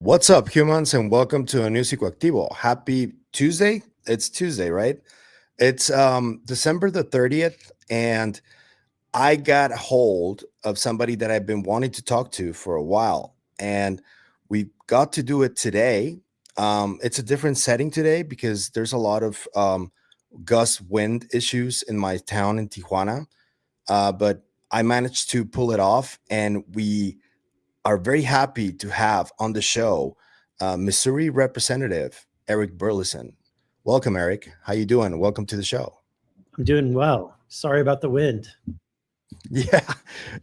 What's up, humans, and welcome to a new Psicoactivo. Happy Tuesday. It's Tuesday, right? It's December the 30th, and I got hold of somebody that I've been wanting to talk to for a while, and we got to do it today. It's a different setting today because there's a lot of gust wind issues in my town in Tijuana, but I managed to pull it off, and we are very happy to have on the show Missouri Representative Eric Burlison. Welcome, Eric. How you doing? Welcome to the show. I'm doing well. Sorry about the wind. Yeah,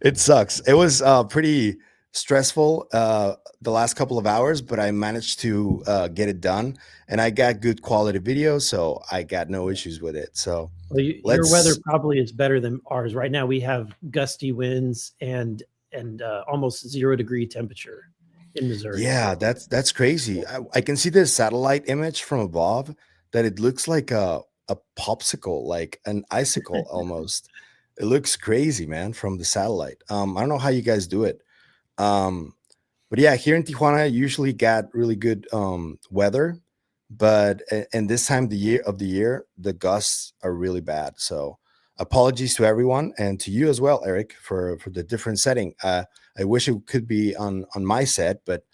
it sucks. It was pretty stressful the last couple of hours, but I managed to get it done, and I got good quality video, so I got no issues with it. So Well, your weather probably is better than ours. Right now, we have gusty winds and almost 0-degree temperature in Missouri. Yeah, that's crazy. I can see this satellite image from above that it looks like a popsicle, like an icicle almost. It looks crazy, man, from the satellite. I don't know how you guys do it. Um, but yeah, here in Tijuana, I usually got really good weather, but and this time of the year, the gusts are really bad. So apologies to everyone and to you as well, Eric, for the different setting. I wish it could be on my set, but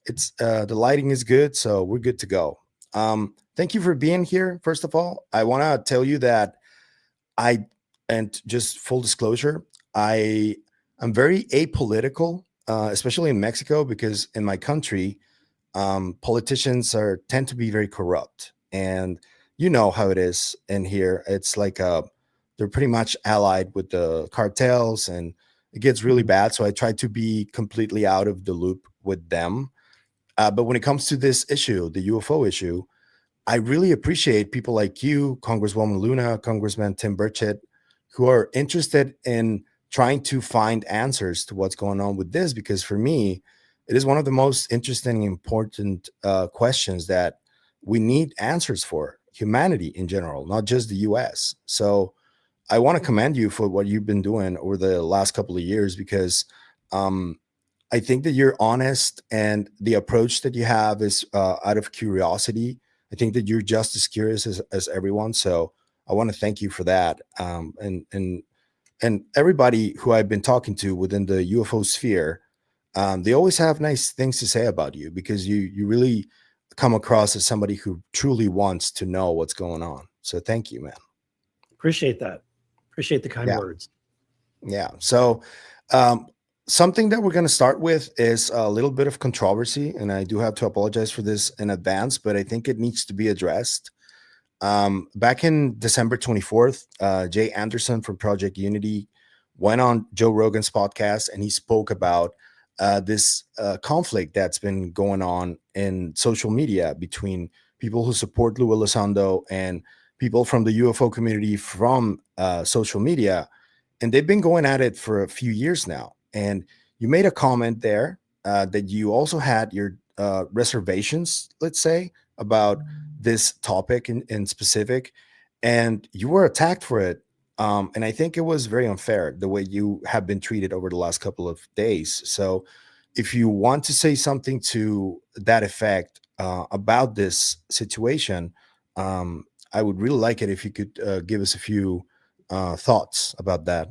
it's the lighting is good, so we're good to go. Thank you for being here. First of all, I want to tell you that I and just full disclosure, I'm very apolitical, especially in Mexico, because in my country, politicians tend to be very corrupt, and you know how it is in here. It's like they're pretty much allied with the cartels, and it gets really bad. So I try to be completely out of the loop with them. But when it comes to this issue, the UFO issue, I really appreciate people like you, Congresswoman Luna, Congressman Tim Burchett, who are interested in trying to find answers to what's going on with this. Because for me, it is one of the most interesting and important questions that we need answers for humanity in general, not just the US. So I want to commend you for what you've been doing over the last couple of years because um, I think that you're honest and the approach that you have is out of curiosity. I think that you're just as curious as everyone. So I want to thank you for that. And everybody who I've been talking to within the UFO sphere, they always have nice things to say about you because you really come across as somebody who truly wants to know what's going on. So thank you, man. Appreciate that. Appreciate the kind words. Yeah. So something that we're going to start with is a little bit of controversy, and I do have to apologize for this in advance, but I think it needs to be addressed. Back in December 24th, Jay Anderson from Project Unity went on Joe Rogan's podcast, and he spoke about this conflict that's been going on in social media between people who support Lue Elizondo and people from the UFO community from social media. And they've been going at it for a few years now. And you made a comment there that you also had your reservations, let's say, about this topic in specific, and you were attacked for it. And I think it was very unfair the way you have been treated over the last couple of days. So if you want to say something to that effect about this situation, I would really like it if you could give us a few thoughts about that.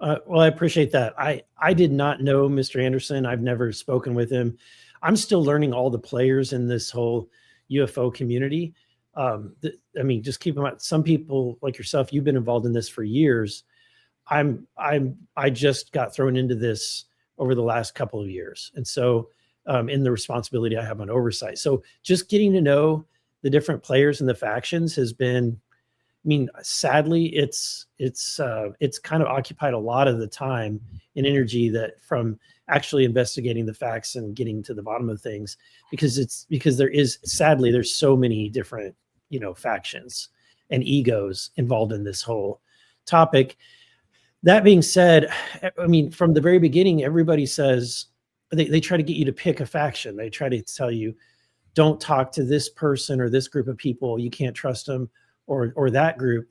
Well, I appreciate that. I did not know Mr. Anderson. I've never spoken with him. I'm still learning all the players in this whole UFO community. I mean, just keep in mind, some people like yourself, you've been involved in this for years. I just got thrown into this over the last couple of years. And so in the responsibility I have on oversight. So just getting to know the different players and the factions has been, I mean, sadly, it's kind of occupied a lot of the time and energy that from actually investigating the facts and getting to the bottom of things, because sadly there's so many different factions and egos involved in this whole topic. That being said, I mean, from the very beginning, everybody says they try to get you to pick a faction. They try to tell you, don't talk to this person or this group of people. You can't trust them. Or that group,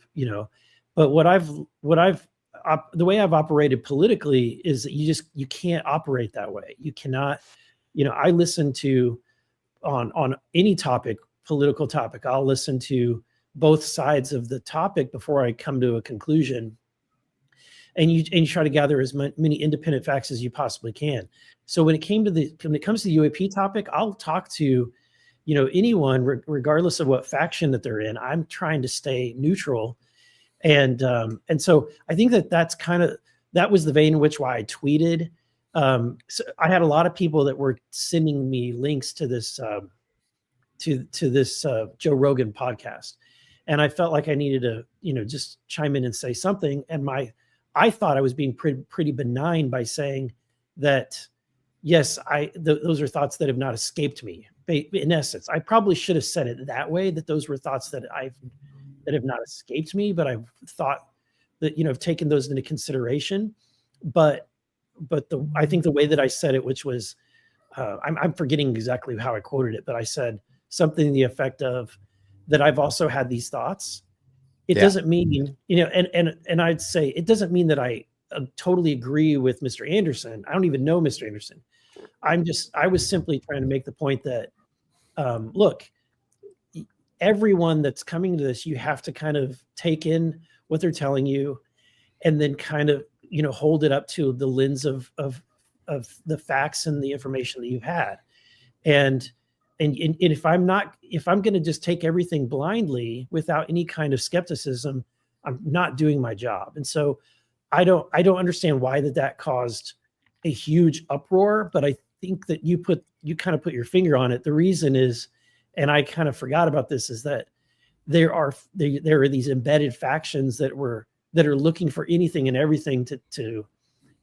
but the way I've operated politically is that you can't operate that way. You cannot I listen to on any topic, political topic, I'll listen to both sides of the topic before I come to a conclusion. And you try to gather as many independent facts as you possibly can. So when it comes to the UAP topic, I'll talk to anyone regardless of what faction that they're in. I'm trying to stay neutral, and so I think that was the vein in which why I tweeted. So I had a lot of people that were sending me links to this Joe Rogan podcast, and I felt like I needed to just chime in and say something. And I thought I was being pretty benign by saying that, yes, those are thoughts that have not escaped me. In essence, I probably should have said it that way, that those were thoughts that have not escaped me, but I've thought that, I've taken those into consideration. But I think the way that I said it, which was, I'm forgetting exactly how I quoted it, but I said something to the effect of that I've also had these thoughts. It doesn't mean, and I'd say it doesn't mean that I totally agree with Mr. Anderson. I don't even know Mr. Anderson. I was simply trying to make the point that, look, everyone that's coming to this, you have to kind of take in what they're telling you and then kind of, hold it up to the lens of the facts and the information that you've had. And if I'm going to just take everything blindly without any kind of skepticism, I'm not doing my job. And so I don't understand why that caused a huge uproar, but I think that you kind of put your finger on it. The reason is, and I kind of forgot about this, is that there are these embedded factions that are looking for anything and everything to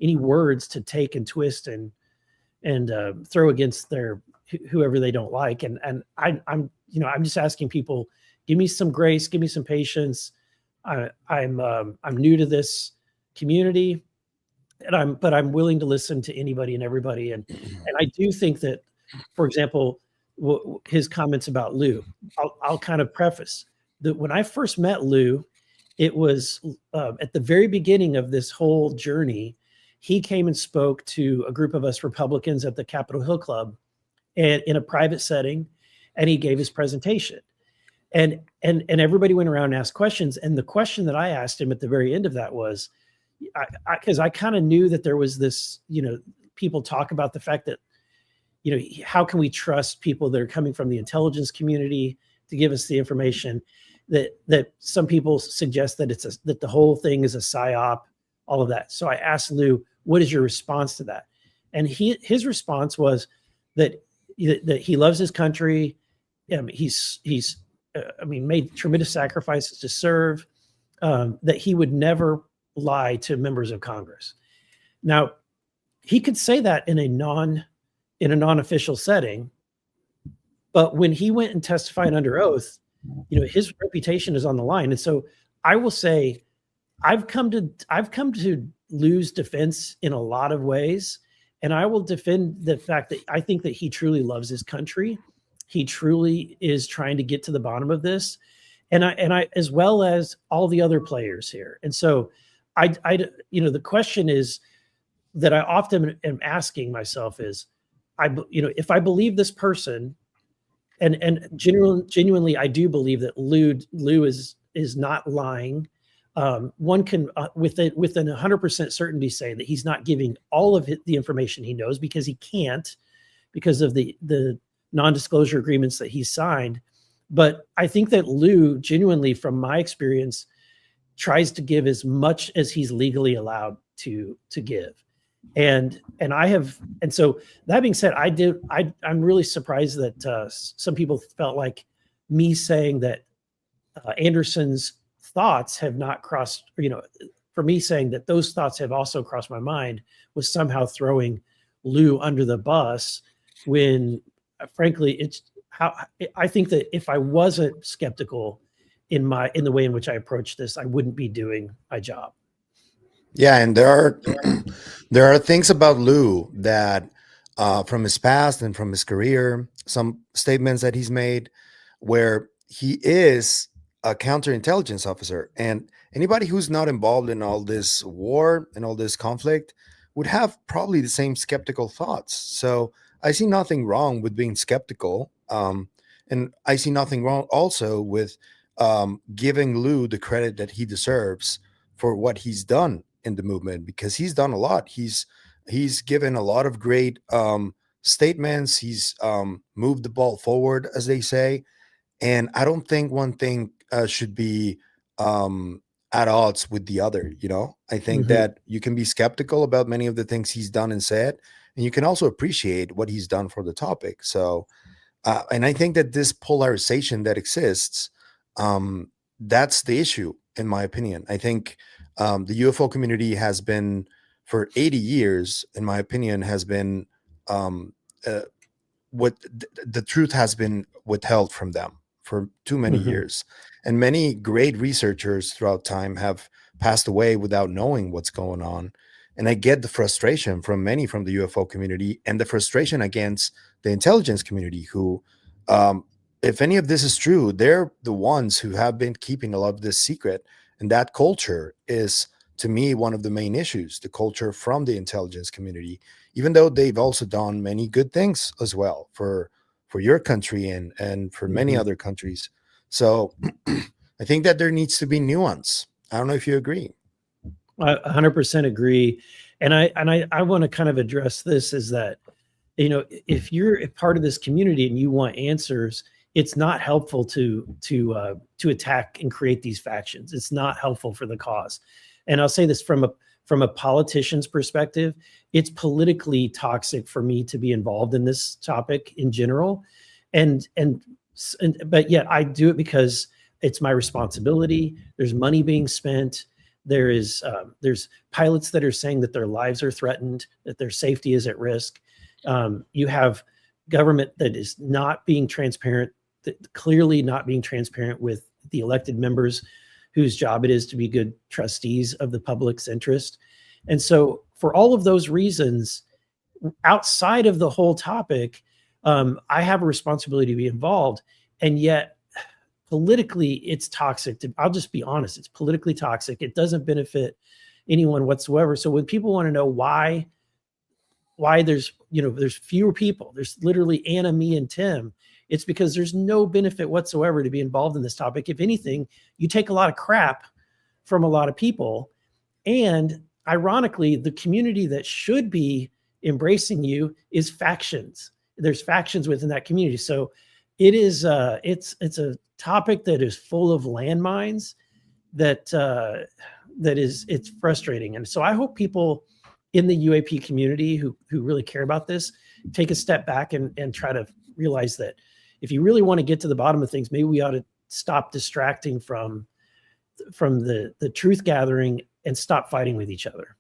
any words to take and twist and throw against whoever they don't like. And I'm just asking people, give me some grace, give me some patience. I'm new to this community, but I'm willing to listen to anybody and everybody. And I do think that, for example, his comments about Lue, I'll kind of preface that when I first met Lue, it was at the very beginning of this whole journey. He came and spoke to a group of us Republicans at the Capitol Hill Club, and in a private setting, and he gave his presentation, and everybody went around and asked questions. And the question that I asked him at the very end of that was, because I kind of knew that there was this, people talk about the fact that, how can we trust people that are coming from the intelligence community to give us the information, that some people suggest that that the whole thing is a psyop, all of that. So I asked Lue, what is your response to that? And his response was that he loves his country. He's made tremendous sacrifices to serve, that he would never lie to members of Congress. Now, he could say that in a non-official setting, but when he went and testified under oath, his reputation is on the line. And so I will say, I've come to Lue's defense in a lot of ways, and I will defend the fact that I think that he truly loves his country. He truly is trying to get to the bottom of this, and I as well as all the other players here. And so the question is that I often am asking myself is, if I believe this person, and genuinely, I do believe that Lue is not lying. One can, within 100% certainty, say that he's not giving all of the information he knows, because he can't, because of the non-disclosure agreements that he signed. But I think that Lue, genuinely, from my experience, tries to give as much as he's legally allowed to give. And so that being said, I'm really surprised that some people felt like me saying that Anderson's thoughts have not crossed, for me saying that those thoughts have also crossed my mind was somehow throwing Lue under the bus, when frankly, I think that if I wasn't skeptical in the way in which I approach this, I wouldn't be doing my job. Yeah, and there are things about Lue that from his past and from his career, some statements that he's made where he is a counterintelligence officer, and anybody who's not involved in all this war and all this conflict would have probably the same skeptical thoughts. So I see nothing wrong with being skeptical. And I see nothing wrong also with giving Lue the credit that he deserves for what he's done in the movement, because he's done a lot. He's given a lot of great statements. He's moved the ball forward, as they say. And I don't think one thing should be um, at odds with the other. You know, I think Mhm. that you can be skeptical about many of the things he's done and said, and you can also appreciate what he's done for the topic. So, and I think that this polarization that exists, that's the issue, in my opinion. I think the UFO community has been, for 80 years, in my opinion, has been um, uh, the truth has been withheld from them for too many Mhm. years, and many great researchers throughout time have passed away without knowing what's going on. And I get the frustration from many from the UFO community, and the frustration against the intelligence community, who um, if any of this is true, they're the ones who have been keeping a lot of this secret. And that culture is, to me, one of the main issues, the culture from the intelligence community, even though they've also done many good things as well for your country and for many Mhm. other countries. So I think that there needs to be nuance. I don't know if you agree. I 100% agree. And I want to kind of address this, is that, if you're a part of this community and you want answers, it's not helpful to attack and create these factions. It's not helpful for the cause. And I'll say this from a politician's perspective, it's politically toxic for me to be involved in this topic in general. And but yet I do it because it's my responsibility. There's money being spent. There's pilots that are saying that their lives are threatened, that their safety is at risk. You have government that is not being transparent, that clearly not being transparent with the elected members whose job it is to be good trustees of the public's interest. And so, for all of those reasons, outside of the whole topic, I have a responsibility to be involved. And yet, politically, it's toxic. I'll just be honest, it's politically toxic. It doesn't benefit anyone whatsoever. So when people want to know why there's fewer people, there's literally Anna, me, and Tim, it's because there's no benefit whatsoever to be involved in this topic. If anything, you take a lot of crap from a lot of people. And ironically, the community that should be embracing you is factions. There's factions within that community. So it's a topic that is full of landmines, it's frustrating. And so I hope people in the UAP community who really care about this take a step back and try to realize that if you really want to get to the bottom of things, maybe we ought to stop distracting from the truth gathering and stop fighting with each other.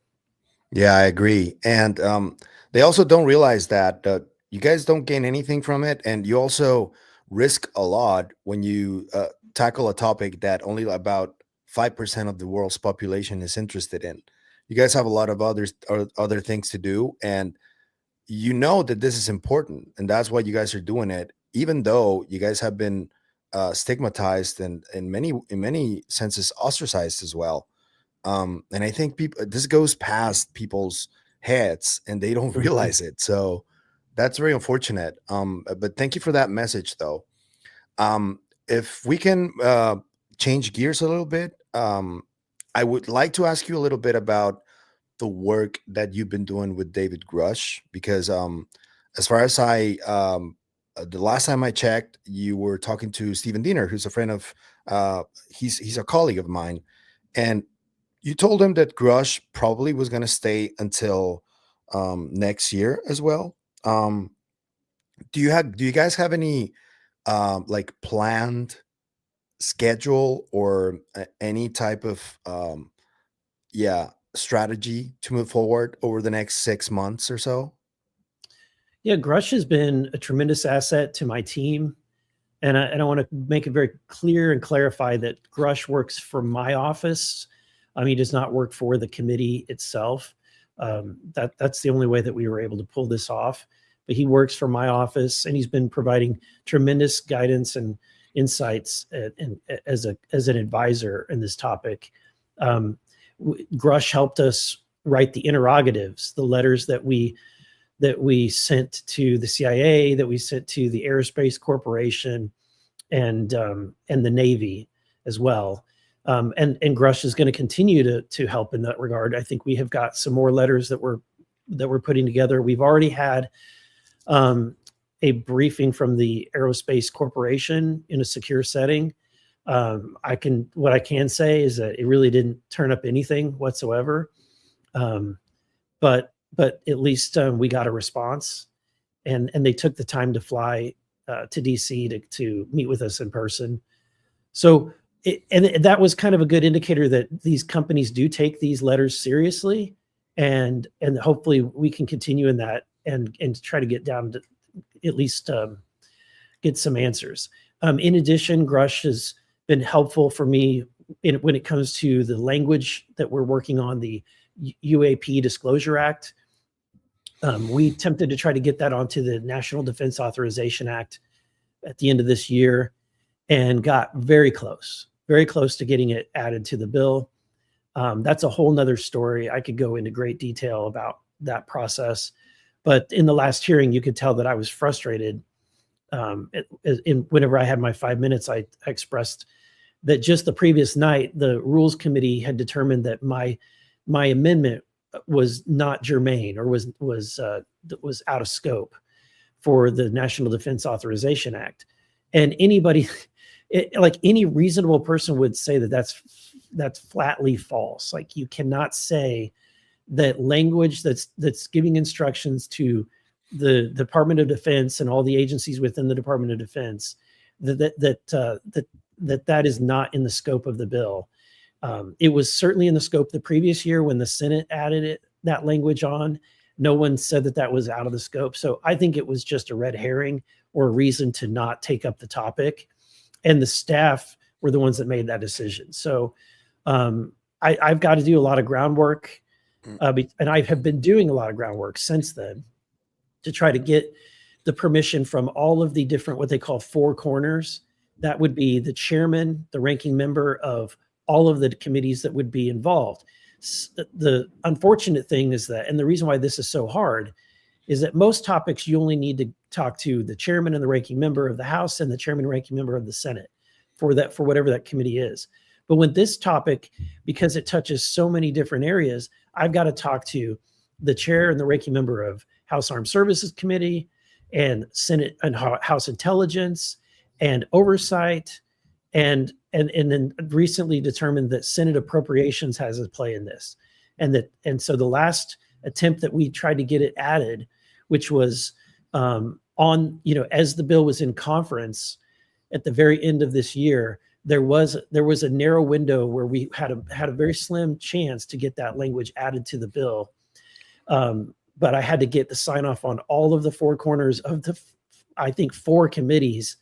Yeah, I agree. And they also don't realize that you guys don't gain anything from it. And you also risk a lot when you tackle a topic that only about 5% of the world's population is interested in. You guys have a lot of other things to do. And you know that this is important. And that's why you guys are doing it, even though you guys have been stigmatized and in many senses ostracized as well. And I think people, this goes past people's heads and they don't Mhm. realize it. So that's very unfortunate. But thank you for that message, though. If we can change gears a little bit, I would like to ask you a little bit about the work that you've been doing with David Grusch, because as far as the last time I checked, you were talking to Stephen Diener, who's a friend of, he's a colleague of mine, and you told him that Grush probably was going to stay until next year as well. Um, do you guys have any like planned schedule or any type of yeah strategy to move forward over the next 6 months or so? Yeah, Grush has been a tremendous asset to my team. And I want to make it very clear and clarify that Grush works for my office. He does not work for the committee itself. That's the only way that we were able to pull this off. But he works for my office, and he's been providing tremendous guidance and insights as an advisor in this topic. Um, Grush helped us write the interrogatives, the letters that we that we sent to the CIA, that we sent to the Aerospace Corporation, and the Navy as well. And Grusch is going to continue to help in that regard. I think we have got some more letters that we're putting together. We've already had a briefing from the Aerospace Corporation in a secure setting. What I can say is that it really didn't turn up anything whatsoever. But at least we got a response, and they took the time to fly to DC to meet with us in person. So and that was kind of a good indicator that these companies do take these letters seriously, and hopefully we can continue in that and try to get down to at least get some answers. In addition, Grusch has been helpful for me when it comes to the language that we're working on, the UAP Disclosure Act. We attempted to try to get that onto the National Defense Authorization Act at the end of this year and got very close to getting it added to the bill. That's a whole nother story. I could go into great detail about that process. But in the last hearing, you could tell that I was frustrated. Whenever I had my 5 minutes, I expressed that just the previous night, the Rules Committee had determined that my amendment was not germane, or was out of scope for the National Defense Authorization Act. And anybody, like any reasonable person would say that that's flatly false. Like, you cannot say that language that's giving instructions to the Department of Defense and all the agencies within the Department of Defense that is not in the scope of the bill. It was certainly in the scope the previous year when the Senate added that language on. No one said that was out of the scope. So I think it was just a red herring or a reason to not take up the topic. And the staff were the ones that made that decision. So I've got to do a lot of groundwork. And I have been doing a lot of groundwork since then to try to get the permission from all of the different, what they call four corners. That would be the chairman, the ranking member of all of the committees that would be involved. The unfortunate thing is that, and the reason why this is so hard, is that most topics you only need to talk to the chairman and the ranking member of the House and the chairman and ranking member of the Senate for whatever that committee is. But with this topic, because it touches so many different areas, I've got to talk to the chair and the ranking member of House Armed Services Committee and Senate and House Intelligence and Oversight, and then recently determined that Senate Appropriations has a play in this. And so the last attempt that we tried to get it added, which was as the bill was in conference at the very end of this year, there was a narrow window where we had a very slim chance to get that language added to the bill. But I had to get the sign off on all of the four corners of I think 4 committees,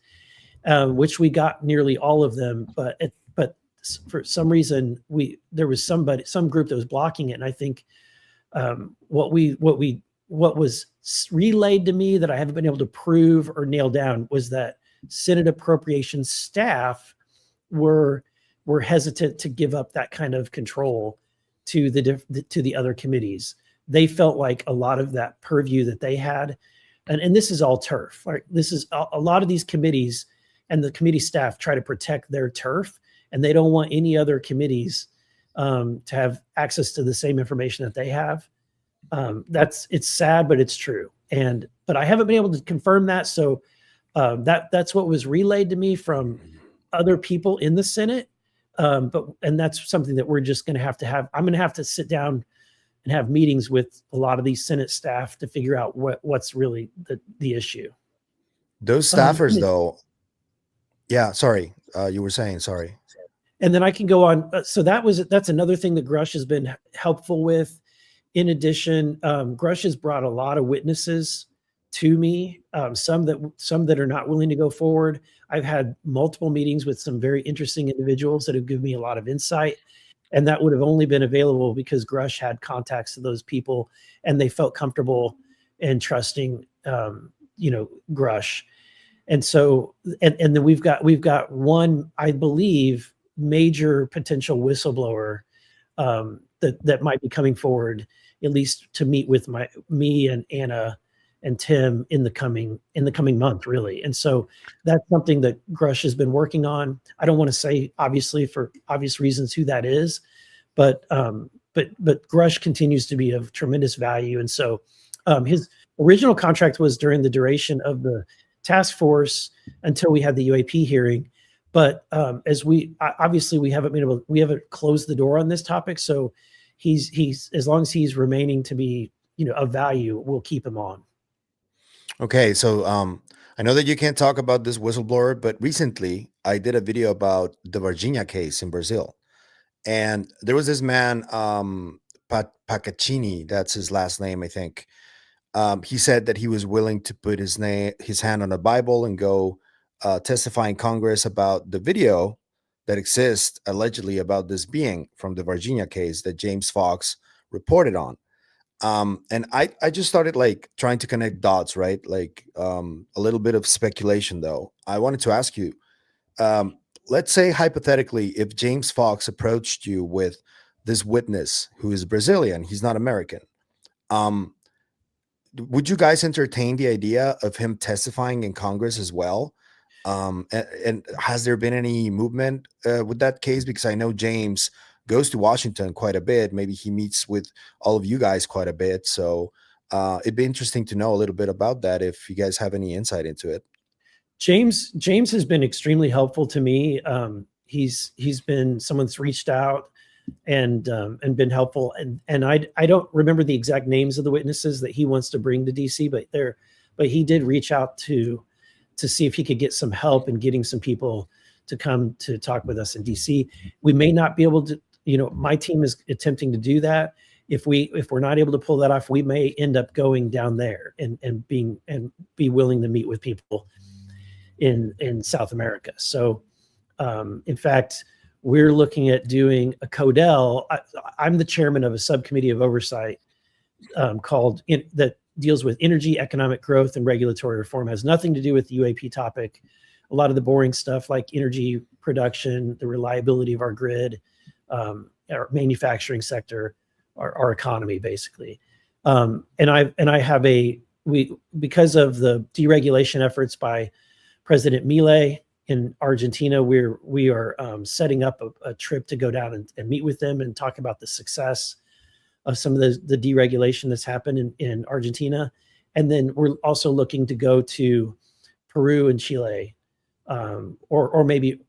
which we got nearly all of them. But for some reason there was some group that was blocking it. And I think what was relayed to me that I haven't been able to prove or nail down was that Senate Appropriations staff were hesitant to give up that kind of control to the other committees. They felt like a lot of that purview that they had, and this is all turf. Right? This is a lot of these committees and the committee staff try to protect their turf, and they don't want any other committees to have access to the same information that they have. It's sad, but it's true. But I haven't been able to confirm that. So that's what was relayed to me from other people in the Senate. And that's something that we're just going to have. I'm going to have to sit down and have meetings with a lot of these Senate staff to figure out what's really the issue. Those staffers, though. Yeah, sorry. You were saying, sorry. And then I can go on. So that's another thing that Grusch has been helpful with. In addition, Grusch has brought a lot of witnesses to me, some that are not willing to go forward. I've had multiple meetings with some very interesting individuals that have given me a lot of insight, and that would have only been available because Grusch had contacts to those people, and they felt comfortable and trusting, Grusch. And so, and then we've got one, I believe, major potential whistleblower that might be coming forward, at least to meet with me and Anna and Tim in the coming month, really. And so that's something that Grusch has been working on. I don't want to say, obviously, for obvious reasons, who that is, but Grusch continues to be of tremendous value. And so his original contract was during the duration of the task force until we had the UAP hearing. But as we obviously we haven't closed the door on this topic. So he's as long as he's remaining to be of value, we'll keep him on. Okay, so I know that you can't talk about this whistleblower, but recently I did a video about the Virginia case in Brazil, and there was this man, Pacaccini, that's his last name, I think. He said that he was willing to put his hand on a Bible and go testify in Congress about the video that exists allegedly about this being from the Virginia case that James Fox reported on. And I just started like trying to connect dots, right? Like a little bit of speculation though. I wanted to ask you, let's say hypothetically, if James Fox approached you with this witness who is Brazilian, he's not American. Would you guys entertain the idea of him testifying in Congress as well? And has there been any movement with that case? Because I know James goes to Washington quite a bit. Maybe he meets with all of you guys quite a bit. So it'd be interesting to know a little bit about that if you guys have any insight into it. James has been extremely helpful to me. He's been someone that's reached out and been helpful. And I don't remember the exact names of the witnesses that he wants to bring to DC, but he did reach out to see if he could get some help in getting some people to come to talk with us in DC. We may not be able to, my team is attempting to do that. If we're not able to pull that off, we may end up going down there and be willing to meet with people in South America. So in fact, we're looking at doing a CODEL. I'm the chairman of a subcommittee of oversight that deals with energy, economic growth, and regulatory reform. It has nothing to do with the UAP topic. A lot of the boring stuff like energy production, the reliability of our grid, our manufacturing sector, our economy, basically. And I have because of the deregulation efforts by President Milei in Argentina, we are setting up a trip to go down and meet with them and talk about the success of some of the deregulation that's happened in Argentina. And then we're also looking to go to Peru and Chile, or maybe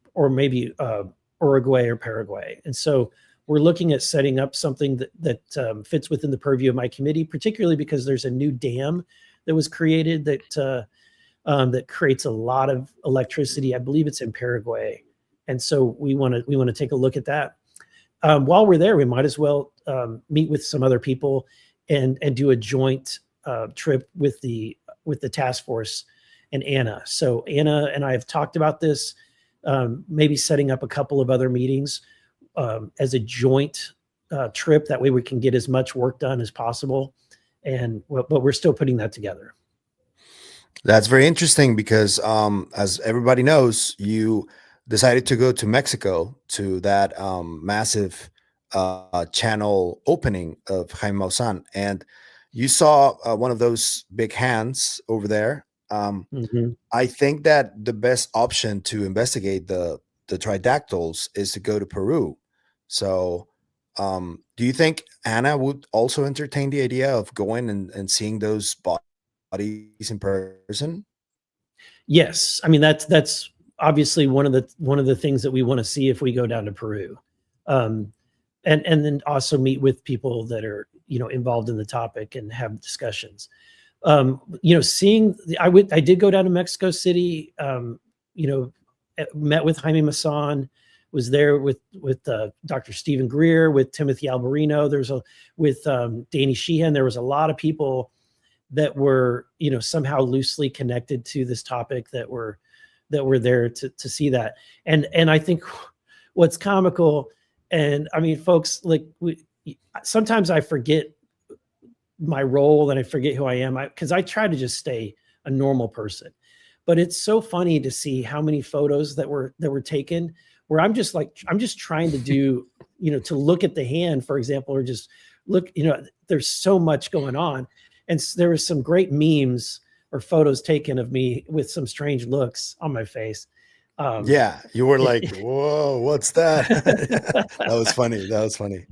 Uruguay or Paraguay. And so we're looking at setting up something that fits within the purview of my committee, particularly because there's a new dam that was created that creates a lot of electricity. I believe it's in Paraguay. And so we want to take a look at that. While we're there, we might as well meet with some other people and do a joint trip with the task force and Anna. So Anna and I have talked about this, maybe setting up a couple of other meetings as a joint trip. That way we can get as much work done as possible. But we're still putting that together. That's very interesting because, as everybody knows, you decided to go to Mexico to that massive channel opening of Jaime Maussan, and you saw one of those big hands over there. I think that the best option to investigate the tridactyls is to go to Peru. So, do you think Anna would also entertain the idea of going and seeing those bodies in person? Yes, I mean that's obviously one of the things that we want to see if we go down to Peru, and then also meet with people that are involved in the topic and have discussions. I did go down to Mexico City. Met with Jaime Maussan. Was there with Dr. Stephen Greer, with Timothy Alberino. With Danny Sheehan. There was a lot of people that were somehow loosely connected to this topic that were there to see that. And I think what's comical, and I mean, folks, like sometimes I forget my role and I forget who I am, because I try to just stay a normal person. But it's so funny to see how many photos that were taken where I'm just trying to do, to look at the hand, for example, or just look, there's so much going on. And there was some great memes or photos taken of me with some strange looks on my face. Yeah, you were It, like, "Whoa, what's that?" That was funny. That was funny.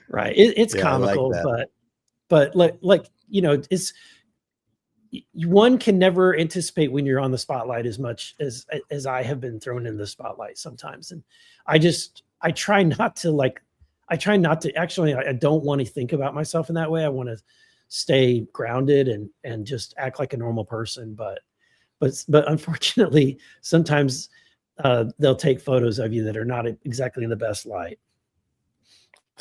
right. It's Yeah, I like comical, that. but it's one can never anticipate when you're on the spotlight as much as I have been thrown in the spotlight sometimes. And I try not to actually, I don't want to think about myself in that way. I want to stay grounded and just act like a normal person. But unfortunately, sometimes they'll take photos of you that are not exactly in the best light.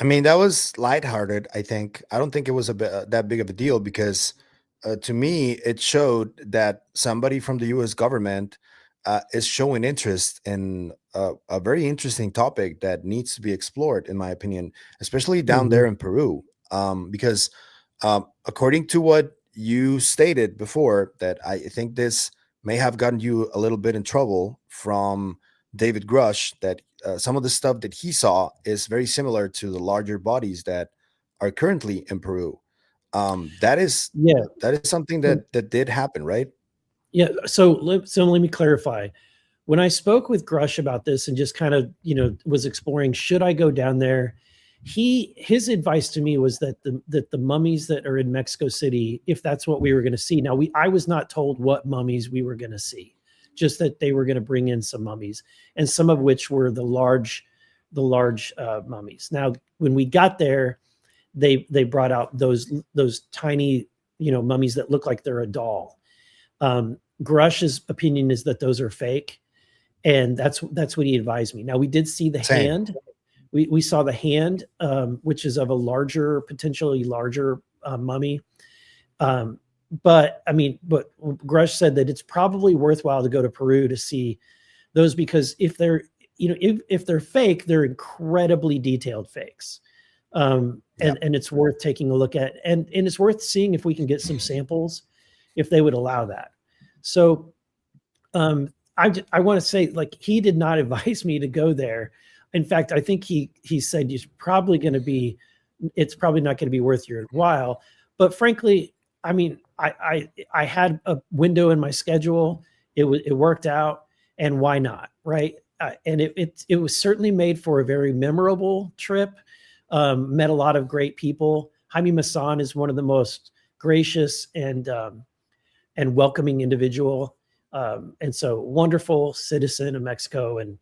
I mean, that was lighthearted, I think. I don't think it was that big of a deal because to me, it showed that somebody from the US government is showing interest in a very interesting topic that needs to be explored, in my opinion, especially down Mhm. there in Peru. Because according to what you stated before, that I think this may have gotten you a little bit in trouble from David Grusch, that some of the stuff that he saw is very similar to the larger bodies that are currently in Peru. That is Yeah. something So, that did happen, right? yeah. So let me clarify. When I spoke with Grush about this and just kind of, was exploring, should I go down there? His advice to me was that the mummies that are in Mexico City, if that's what we were going to see. Now I was not told what mummies we were going to see, just that they were going to bring in some mummies, and some of which were the large mummies. Now, when we got there, they brought out those tiny, mummies that look like they're a doll. Grush's opinion is that those are fake, and that's what he advised me. Now, we did see the Same. hand. We saw the hand, which is of a potentially larger mummy. But Grush said that it's probably worthwhile to go to Peru to see those, because if they're if they're fake, they're incredibly detailed fakes. Yeah. And it's worth taking a look at, and it's worth seeing if we can get some samples, if they would allow that. So I want to say, like, he did not advise me to go there. In fact, I think he said it's probably not going to be worth your while. But frankly, I mean, I had a window in my schedule. It worked out, and why not, right? And it was certainly made for a very memorable trip. Met a lot of great people. Jaime Maussan is one of the most gracious and welcoming individual. And so wonderful citizen of Mexico, and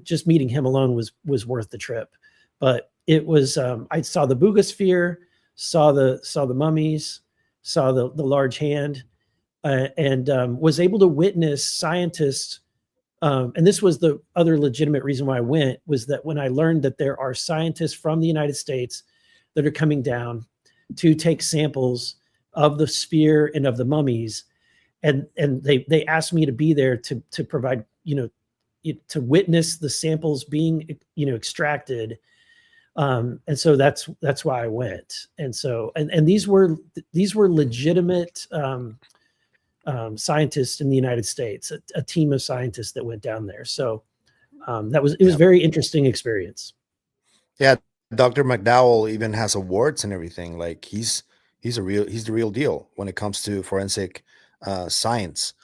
just meeting him alone was worth the trip. But it was, I saw the Bugosphere, saw the mummies, saw the large hand, and was able to witness scientists. And this was the other legitimate reason why I went, was that when I learned that there are scientists from the United States that are coming down to take samples of the sphere and of the mummies, and they asked me to be there to provide, to witness the samples being extracted. And so that's why I went. And so and these were legitimate scientists in the United States, a team of scientists that went down there. So it was Yeah. a very interesting experience. Yeah, Dr. McDowell even has awards and everything. Like he's the real deal when it comes to forensic science.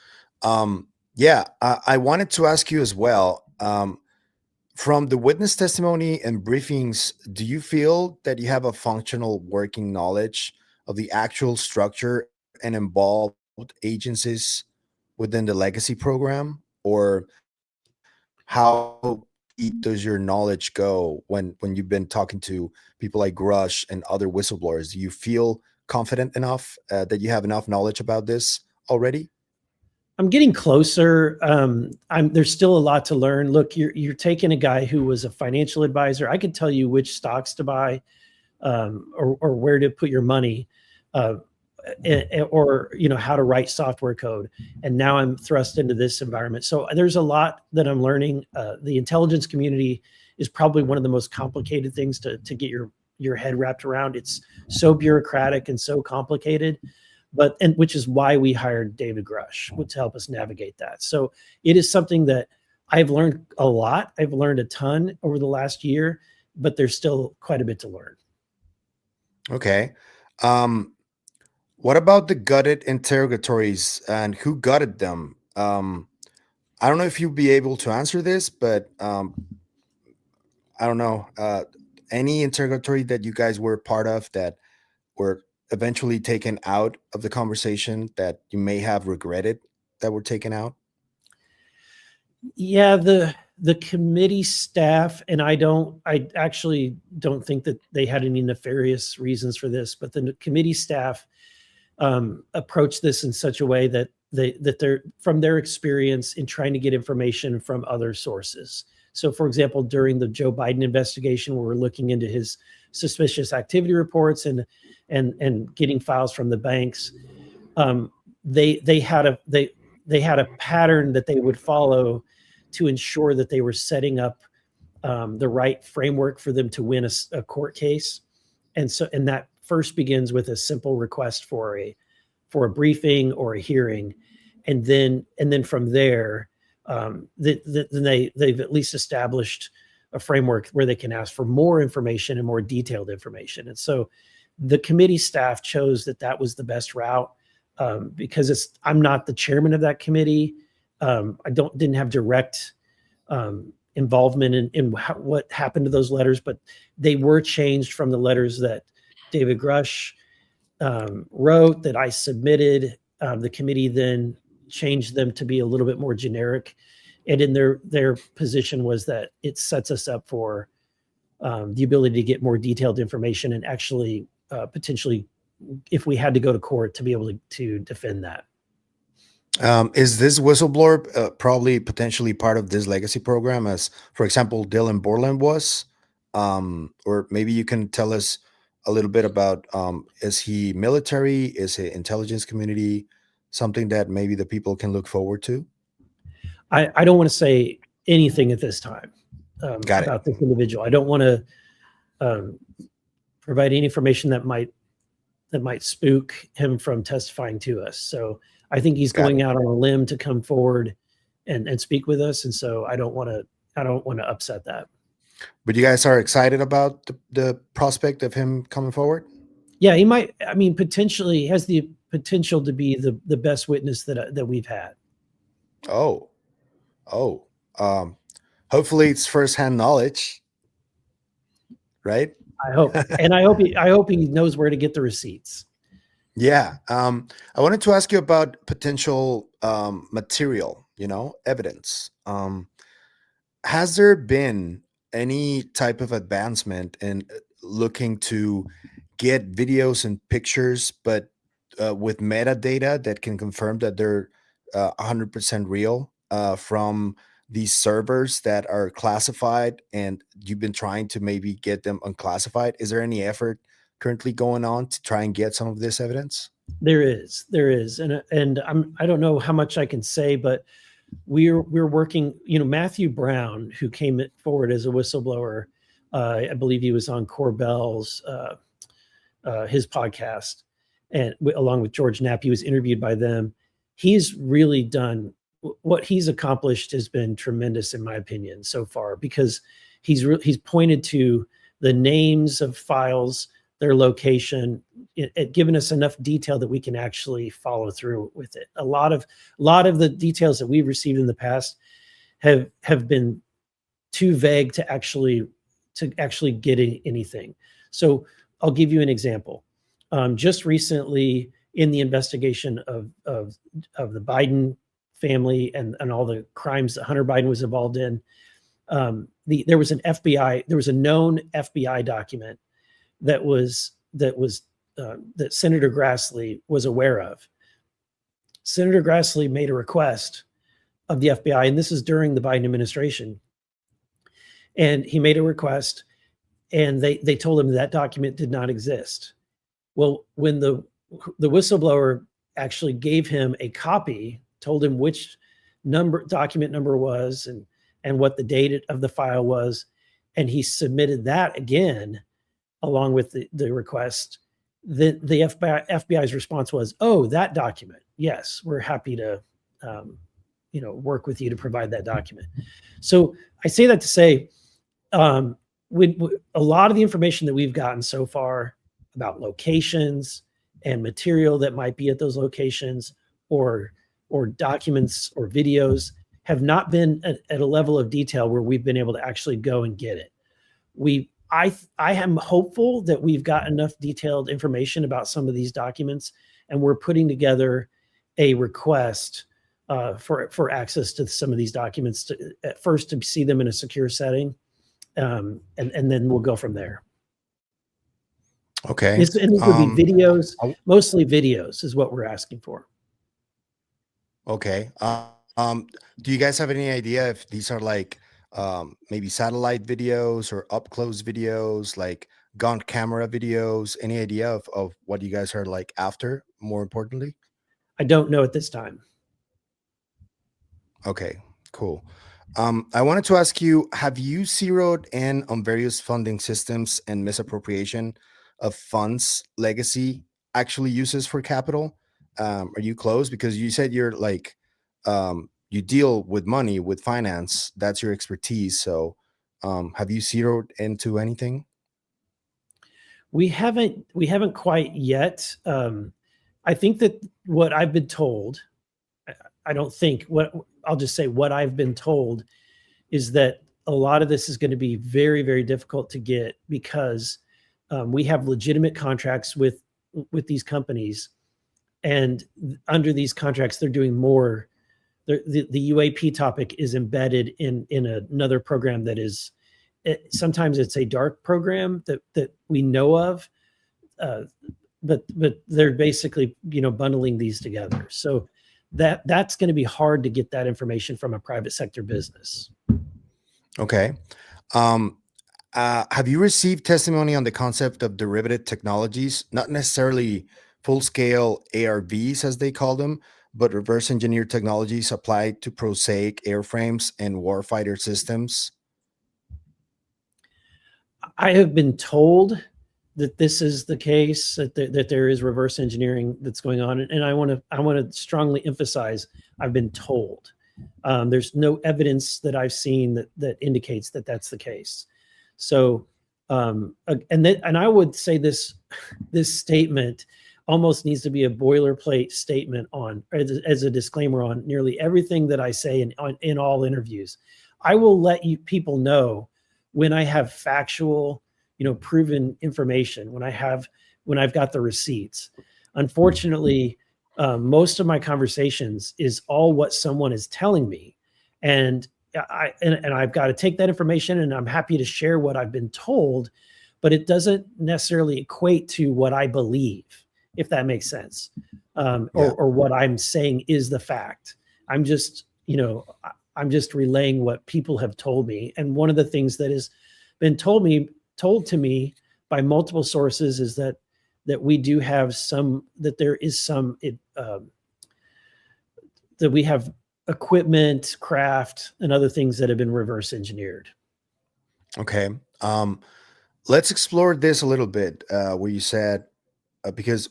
Yeah, I wanted to ask you as well. From the witness testimony and briefings, do you feel that you have a functional working knowledge of the actual structure and involved agencies within the legacy program? Or how deep does your knowledge go when you've been talking to people like Grush and other whistleblowers? Do you feel confident enough that you have enough knowledge about this already? I'm getting closer. There's still a lot to learn. Look, you're taking a guy who was a financial advisor. I could tell you which stocks to buy, or where to put your money, uh, or how to write software code. And now I'm thrust into this environment. So there's a lot that I'm learning. The intelligence community is probably one of the most complicated things to get your head wrapped around. It's so bureaucratic and so complicated. And which is why we hired David Grush to help us navigate that. So it is something that I've learned a lot. I've learned a ton over the last year, but there's still quite a bit to learn. Okay. Um, What about the gutted interrogatories and who gutted them? I don't know if you'll be able to answer this, but I don't know. Any interrogatory that you guys were part of that were eventually taken out of the conversation that you may have regretted that were taken out? Yeah, the committee staff, and I actually don't think that they had any nefarious reasons for this, but the committee staff approached this in such a way that they're from their experience in trying to get information from other sources. So, for example, during the Joe Biden investigation, where we're looking into his suspicious activity reports and getting files from the banks, they had a pattern that they would follow to ensure that they were setting up the right framework for them to win a court case. And that first begins with a simple request for a briefing or a hearing, and then from there, they've at least established a framework where they can ask for more information and more detailed information. And so the committee staff chose that was the best route, because I'm not the chairman of that committee. I didn't have direct involvement in what happened to those letters, but they were changed from the letters that David Grusch wrote, that I submitted. The committee then changed them to be a little bit more generic, and in their position was that it sets us up for the ability to get more detailed information and actually potentially, if we had to go to court, to be able to defend that. Is this whistleblower probably potentially part of this legacy program, as, for example, Dylan Borland was? Or maybe you can tell us a little bit about, is he military? Is he intelligence community? Something that maybe the people can look forward to? I don't want to say anything at this time Got it. about this individual. I don't want to provide any information that might spook him from testifying to us. So I think he's going out on a limb to come forward and speak with us, and so I don't want to upset that. But you guys are excited about the prospect of him coming forward? Yeah, he might. I mean, potentially has the potential to be the best witness that we've had. Hopefully it's firsthand knowledge, right? I hope, and I hope he knows where to get the receipts. Yeah. I wanted to ask you about potential material, evidence. Has there been any type of advancement in looking to get videos and pictures, but with metadata that can confirm that they're 100% real from these servers that are classified, and you've been trying to maybe get them unclassified? Is there any effort currently going on to try and get some of this evidence? There is, and I don't know how much I can say, but we're working. Matthew Brown, who came forward as a whistleblower, I believe he was on Corbell's his podcast, and along with George Knapp, he was interviewed by them. He's really done what he's accomplished has been tremendous, in my opinion, so far, because he's pointed to the names of files, their location, it given us enough detail that we can actually follow through with it. A lot of the details that we've received in the past have been too vague to actually get anything. So I'll give you an example. Just recently, in the investigation of the Biden family and all the crimes that Hunter Biden was involved in, there was a known FBI document that Senator Grassley was aware of. Senator Grassley made a request of the FBI, and this is during the Biden administration. And he made a request, and they told him that document did not exist. Well, when the whistleblower actually gave him a copy, told him which document number was and what the date of the file was, and he submitted that again along with the request, the FBI's response was, "Oh, that document. Yes, we're happy to work with you to provide that document." So I say that to say, when a lot of the information that we've gotten so far about locations and material that might be at those locations, or documents or videos, have not been at a level of detail where we've been able to actually go and get it. I am hopeful that we've got enough detailed information about some of these documents, and we're putting together a request for access to some of these documents at first to see them in a secure setting, and then we'll go from there. Okay. These would be videos, mostly videos is what we're asking for. Okay. Do you guys have any idea if these are like maybe satellite videos or up close videos, like gun camera videos? Any idea of what you guys are like after, more importantly? I don't know at this time. Okay, cool. I wanted to ask you, have you zeroed in on various funding systems and misappropriation of funds legacy actually uses for capital? Are you close? Because you said you're like, you deal with money, with finance, that's your expertise. So have you zeroed into anything? We haven't quite yet. I think that what I've been told, I don't think, what I'll just say, what I've been told is that a lot of this is going to be very, very difficult to get, because we have legitimate contracts with these companies, and under these contracts, they're doing more. The UAP topic is embedded in another program that is, sometimes it's a dark program that we know of, but they're basically, bundling these together. So that's going to be hard to get that information from a private sector business. Okay. Have you received testimony on the concept of derivative technologies, not necessarily full-scale ARVs as they call them, but reverse engineered technologies applied to prosaic airframes and warfighter systems? I have been told that this is the case, that there is reverse engineering that's going on, and I want to strongly emphasize, I've been told. There's no evidence that I've seen that indicates that that's the case. So, and I would say this statement almost needs to be a boilerplate statement on, as a disclaimer on nearly everything that I say in all interviews. I will let people know when I have factual, proven information, when I've got the receipts. Unfortunately, most of my conversations is all what someone is telling me, and I've got to take that information, and I'm happy to share what I've been told, but it doesn't necessarily equate to what I believe, if that makes sense, or what I'm saying is the fact. I'm just relaying what people have told me, and one of the things that has been told to me by multiple sources is that we do have that we have equipment, craft, and other things that have been reverse engineered. Okay. Let's explore this a little bit, where you said, because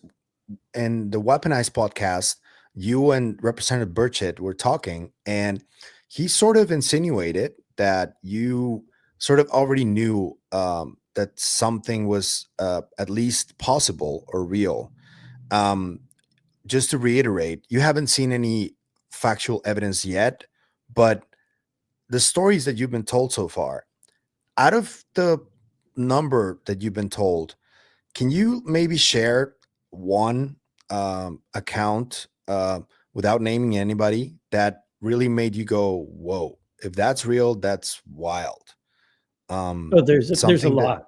in the Weaponized podcast, you and Representative Burchett were talking, and he sort of insinuated that you sort of already knew that something was at least possible or real. Just to reiterate, you haven't seen any factual evidence yet, but the stories that you've been told so far, out of the number that you've been told, can you maybe share one account without naming anybody that really made you go, whoa, if that's real, that's wild? There's a lot.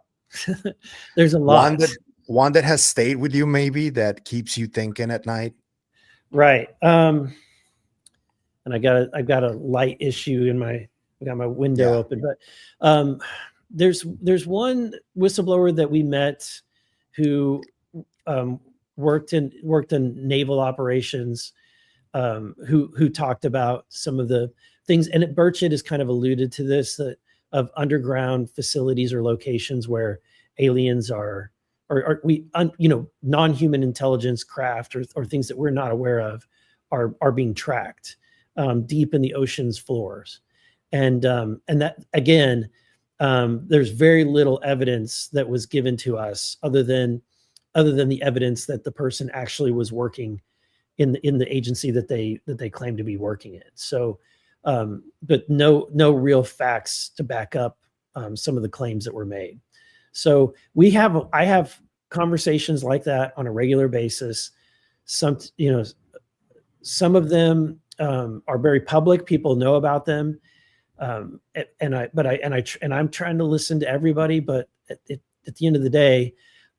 There's a one lot. one that has stayed with you, maybe, that keeps you thinking at night. Right. And I've got a light issue I got my window open, but there's one whistleblower that we met who worked in naval operations, who talked about some of the things, and Burchett has kind of alluded to this, that of underground facilities or locations where aliens are, or non-human intelligence craft or things that we're not aware of are being tracked deep in the ocean's floors. And that, again, there's very little evidence that was given to us other than other than the evidence that the person actually was working in the agency that they claim to be working in. So, but no real facts to back up some of the claims that were made. So I have conversations like that on a regular basis. Some of them are very public. People know about them. I'm trying to listen to everybody, but at the end of the day,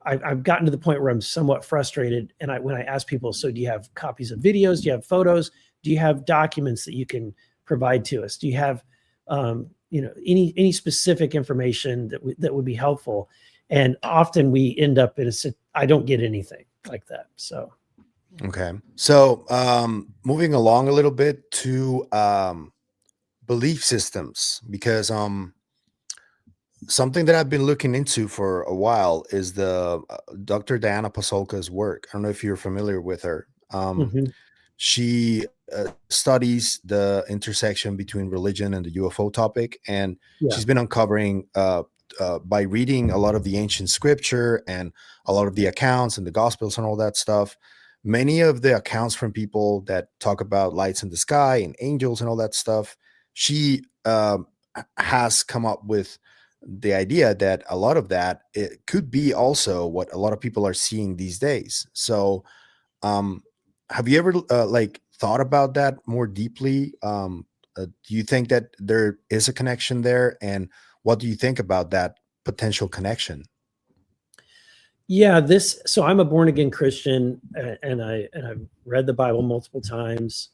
I've gotten to the point where I'm somewhat frustrated. And when I ask people, so do you have copies of videos? Do you have photos? Do you have documents that you can provide to us? Do you have, any specific information that would be helpful? And often we end up I don't get anything like that. So. Okay. So, moving along a little bit to belief systems, because something that I've been looking into for a while is the Dr. Diana Pasolka's work. I don't know if you're familiar with her. Mhm. She studies the intersection between religion and the UFO topic, and Yeah. she's been uncovering by reading a lot of the ancient scripture and a lot of the accounts and the gospels and all that stuff. Many of the accounts from people that talk about lights in the sky and angels and all that stuff, she has come up with the idea that a lot of that, it could be also what a lot of people are seeing these days. So, um, have you ever like thought about that more deeply? Do you think that there is a connection there, and what do you think about that potential connection? Yeah, so I'm a born again Christian, and I've read the Bible multiple times.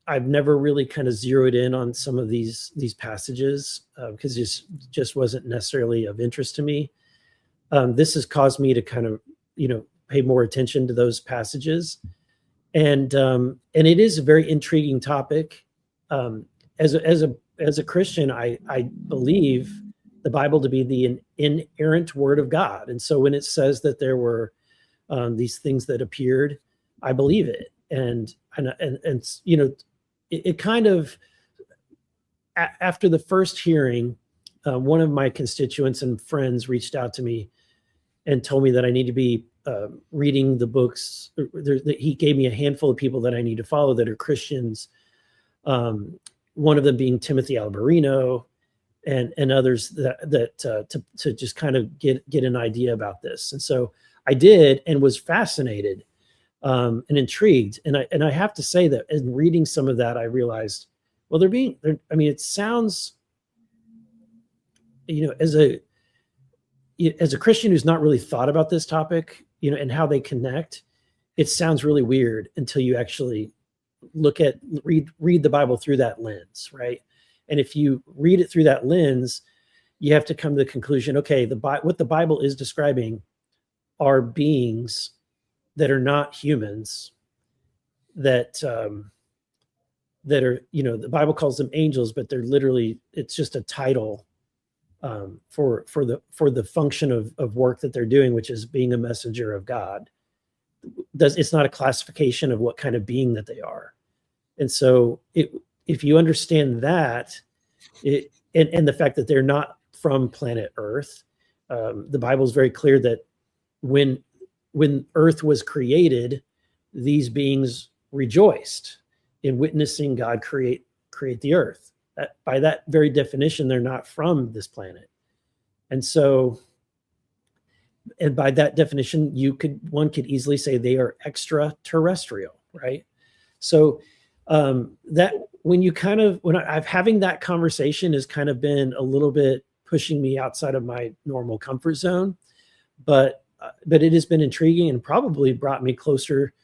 I've never really kind of zeroed in on some of these passages because it just wasn't necessarily of interest to me. This has caused me to kind of pay more attention to those passages, and it is a very intriguing topic. As a Christian, I believe the Bible to be the inerrant word of God, and so when it says that there were these things that appeared, I believe it, and it kind of after the first hearing, one of my constituents and friends reached out to me and told me that I need to be reading the books. He gave me a handful of people that I need to follow that are Christians. One of them being Timothy Alberino, and others to just kind of get an idea about this. And so I did, and was fascinated and intrigued. And I have to say that in reading some of that, I realized, well, it sounds, as a Christian who's not really thought about this topic, and how they connect, it sounds really weird until you actually read the Bible through that lens, right? And if you read it through that lens, you have to come to the conclusion, okay, what the Bible is describing are beings that are not humans, that are, the Bible calls them angels, but they're literally, it's just a title for the function of work that they're doing, which is being a messenger of God. It's not a classification of what kind of being that they are. And so if you understand that, and the fact that they're not from planet Earth, the Bible is very clear that when Earth was created, these beings rejoiced in witnessing God create the Earth. By that very definition, they're not from this planet. And so, and by that definition, one could easily say they are extraterrestrial, right? So that when I'm having that conversation has kind of been a little bit pushing me outside of my normal comfort zone, but it has been intriguing and probably brought me closer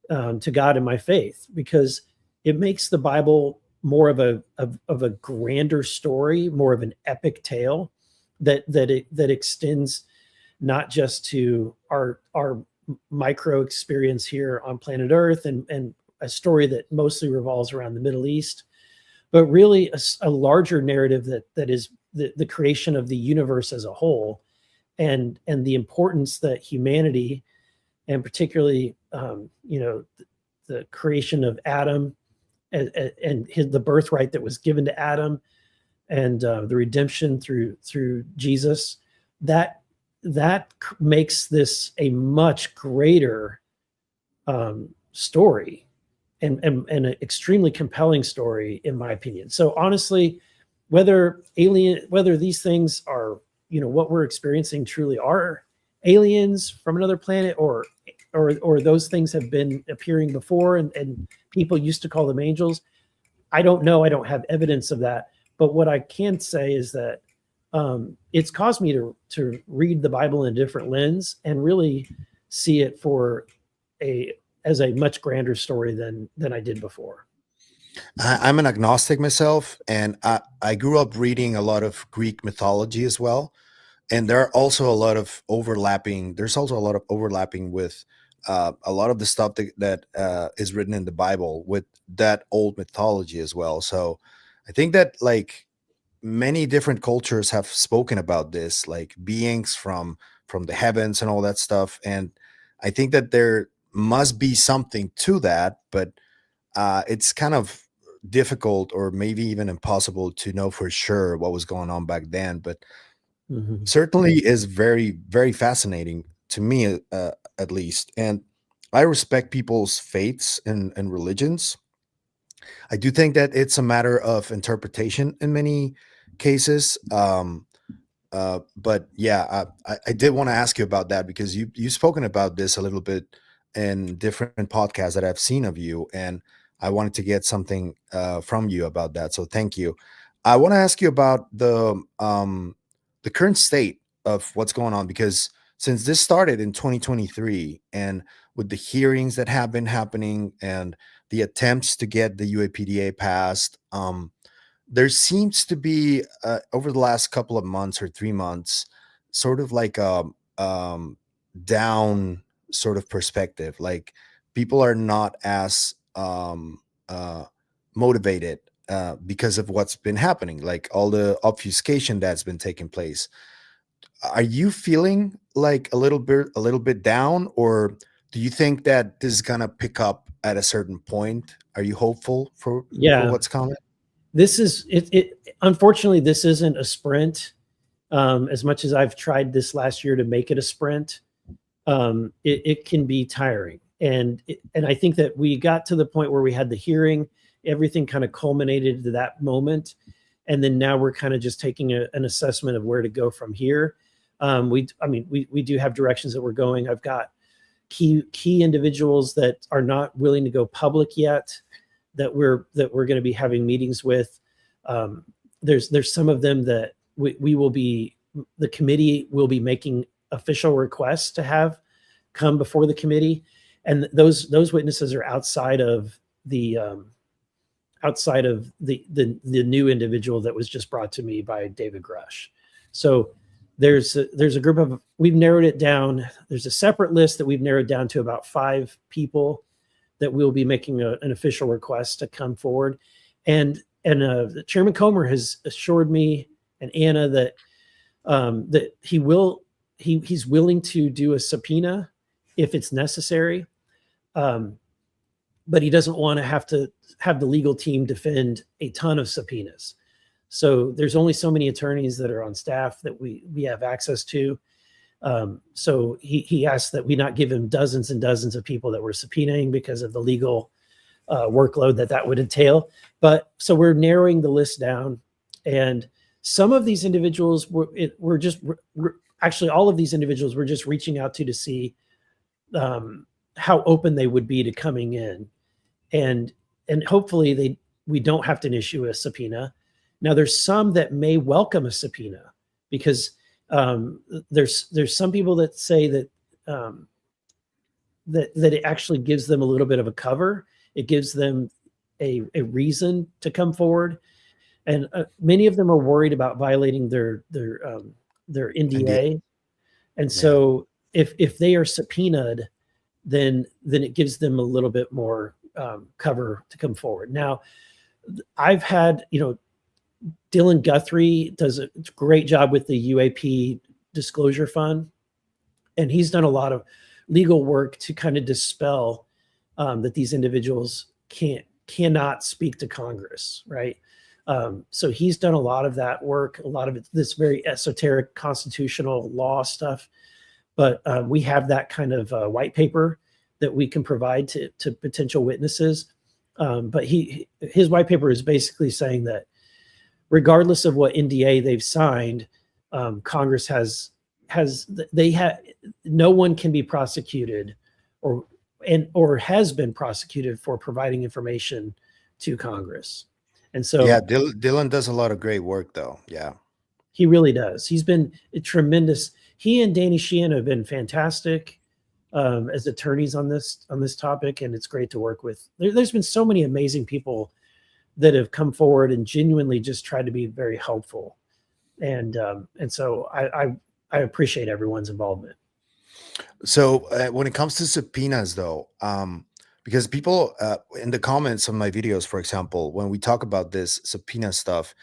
to God in my faith, because it makes the Bible more of a grander story, more of an epic tale that extends not just to our micro experience here on planet Earth and a story that mostly revolves around the Middle East, but really a larger narrative that is the creation of the universe as a whole, and the importance that humanity, and particularly the creation of Adam and the birthright that was given to Adam, and the redemption through Jesus, that that makes this a much greater story, and an extremely compelling story, in my opinion. So honestly, whether these things are, what we're experiencing truly are aliens from another planet, or those things have been appearing before, and people used to call them angels, I don't know. I don't have evidence of that. But what I can say is that it's caused me to read the Bible in a different lens and really see it as a much grander story than I did before. I'm an agnostic myself, and I grew up reading a lot of Greek mythology as well. And there are also a lot of overlapping. There's also a lot of overlapping with a lot of the stuff that is written in the Bible with that old mythology as well. So I think that like many different cultures have spoken about this, like beings from the heavens and all that stuff. And I think that there must be something to that, but it's kind of difficult or maybe even impossible to know for sure what was going on back then. But certainly is very, very fascinating to me, at least. And I respect people's faiths and religions. I do think that it's a matter of interpretation in many cases. But yeah, I did want to ask you about that because you've spoken about this a little bit in different podcasts that I've seen of you, and I wanted to get something from you about that. So thank you. I want to ask you about the current state of what's going on, because since this started in 2023, and with the hearings that have been happening and the attempts to get the UAPDA passed, there seems to be over the last couple of months or 3 months, sort of like a down sort of perspective. Like people are not as motivated because of what's been happening, like all the obfuscation that's been taking place. Are you feeling like a little bit down, or do you think that this is gonna pick up at a certain point? Are you hopeful for Yeah, what's coming? this is it. Unfortunately, this isn't a sprint. As much as I've tried this last year to make it a sprint, it can be tiring. And I think that we got to the point where we had the hearing, everything kind of culminated to that moment, and then now we're kind of just taking an assessment of where to go from here. We do have directions that we're going. I've got key individuals that are not willing to go public yet, that we're going to be having meetings with. There's some of them that the committee will be making official requests to have come before the committee, and those witnesses are outside of the new individual that was just brought to me by David Grusch. So there's a group of, we've narrowed it down. There's a separate list that we've narrowed down to about 5 people that we'll be making an official request to come forward. And Chairman Comer has assured me and Anna that that he's willing to do a subpoena if it's necessary. But he doesn't want to have the legal team defend a ton of subpoenas. So there's only so many attorneys that are on staff that we have access to. So he asked that we not give him dozens and dozens of people that we're subpoenaing because of the legal workload that would entail. But so we're narrowing the list down, and some of these individuals actually all of these individuals we're just reaching out to see how open they would be to coming in, and hopefully we don't have to issue a subpoena. Now there's some that may welcome a subpoena because there's some people that say that that it actually gives them a little bit of a cover. It gives them a reason to come forward, and many of them are worried about violating their NDA. And so if they are subpoenaed, then it gives them a little bit more cover to come forward. Now, I've had, Dylan Guthrie does a great job with the UAP Disclosure Fund, and he's done a lot of legal work to kind of dispel that these individuals cannot speak to Congress, right? So he's done a lot of that work, a lot of it, this very esoteric constitutional law stuff. But we have that kind of white paper that we can provide to potential witnesses. But his white paper is basically saying that regardless of what NDA they've signed, Congress has no one can be prosecuted or has been prosecuted for providing information to Congress. And so Yeah, Dylan does a lot of great work, though. Yeah. he really does. He's been a tremendous. He and Danny Sheehan have been fantastic as attorneys on this topic, and it's great to work with. There's been so many amazing people that have come forward and genuinely just tried to be very helpful, and so I appreciate everyone's involvement. So when it comes to subpoenas, though, because people in the comments of my videos, for example, when we talk about this subpoena stuff,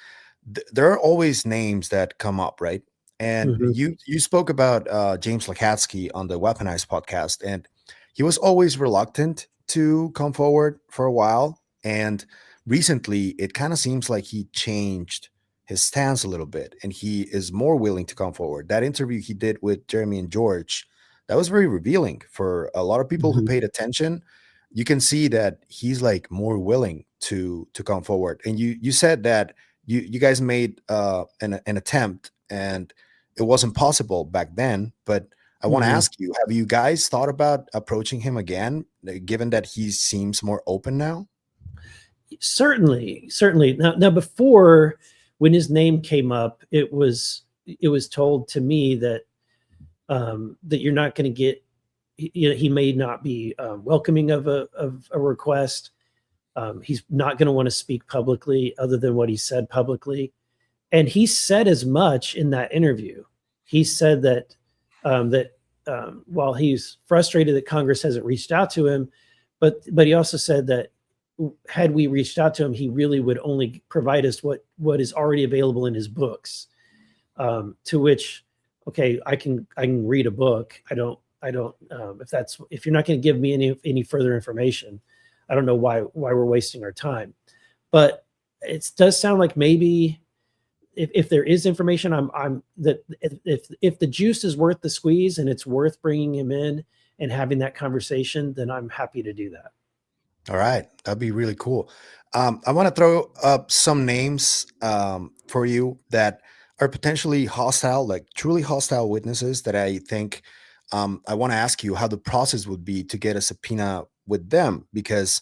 there are always names that come up, right? And Mhm. you spoke about James Lakatsky on the Weaponized podcast, and he was always reluctant to come forward for a while. And recently, it kind of seems like he changed his stance a little bit, and he is more willing to come forward. That interview he did with Jeremy and George, that was very revealing for a lot of people who Mhm. paid attention. You can see that he's like more willing to come forward. And you said that you guys made an attempt, and it wasn't possible back then. But I want to Mhm. ask you, have you guys thought about approaching him again, given that he seems more open now? Certainly. Now, before, when his name came up, it was told to me that that you're not going to get. He may not be welcoming of a request. He's not going to want to speak publicly, other than what he said publicly, and he said as much in that interview. He said that while he's frustrated that Congress hasn't reached out to him, but he also said that had we reached out to him, he really would only provide us what is already available in his books. To which, okay, I can read a book. I don't if you're not going to give me any further information, I don't know why we're wasting our time. But it does sound like maybe if there is information, I'm that if the juice is worth the squeeze and it's worth bringing him in and having that conversation, then I'm happy to do that. All right, that'd be really cool. I want to throw up some names for you that are potentially hostile, like truly hostile witnesses that I think I want to ask you how the process would be to get a subpoena with them, because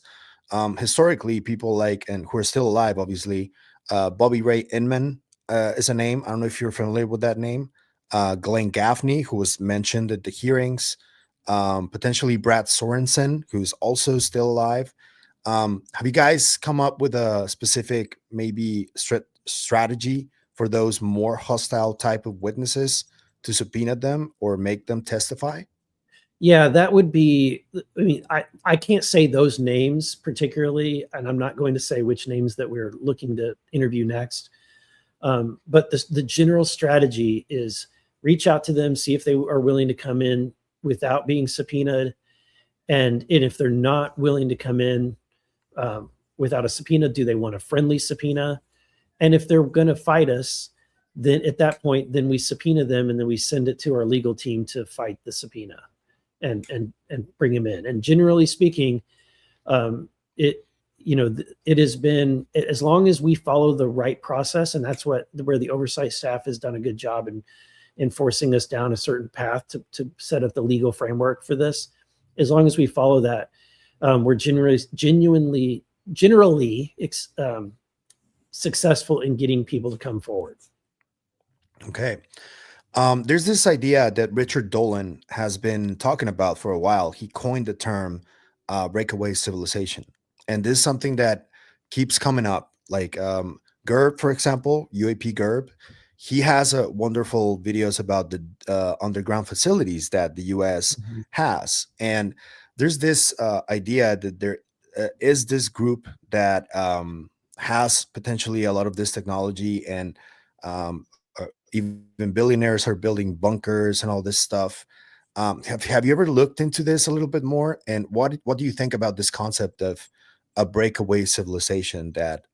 historically, people like, and who are still alive, obviously, Bobby Ray Inman is a name. I don't know if you're familiar with that name. Glenn Gaffney, who was mentioned at the hearings, potentially Brad Sorensen, who's also still alive. Have you guys come up with a specific, maybe strategy for those more hostile type of witnesses to subpoena them or make them testify? Yeah, that would be. I mean, I can't say those names particularly, and I'm not going to say which names that we're looking to interview next. But the general strategy is reach out to them, see if they are willing to come in without being subpoenaed, and if they're not willing to come in without a subpoena, do they want a friendly subpoena? And if they're going to fight us, then at that point, then we subpoena them, and then we send it to our legal team to fight the subpoena and bring him in. And generally speaking, it it has been, as long as we follow the right process, and that's where the oversight staff has done a good job in enforcing us down a certain path to set up the legal framework for this. As long as we follow that, we're generally successful in getting people to come forward. Okay. There's this idea that Richard Dolan has been talking about for a while. He coined the term breakaway civilization. And this is something that keeps coming up. Like Gerb, for example, UAP Gerb, he has wonderful videos about the underground facilities that the US Mhm. has. And there's this idea that there is this group that has potentially a lot of this technology, and um, even billionaires are building bunkers and all this stuff. Have you ever looked into this a little bit more? And what do you think about this concept of a breakaway civilization that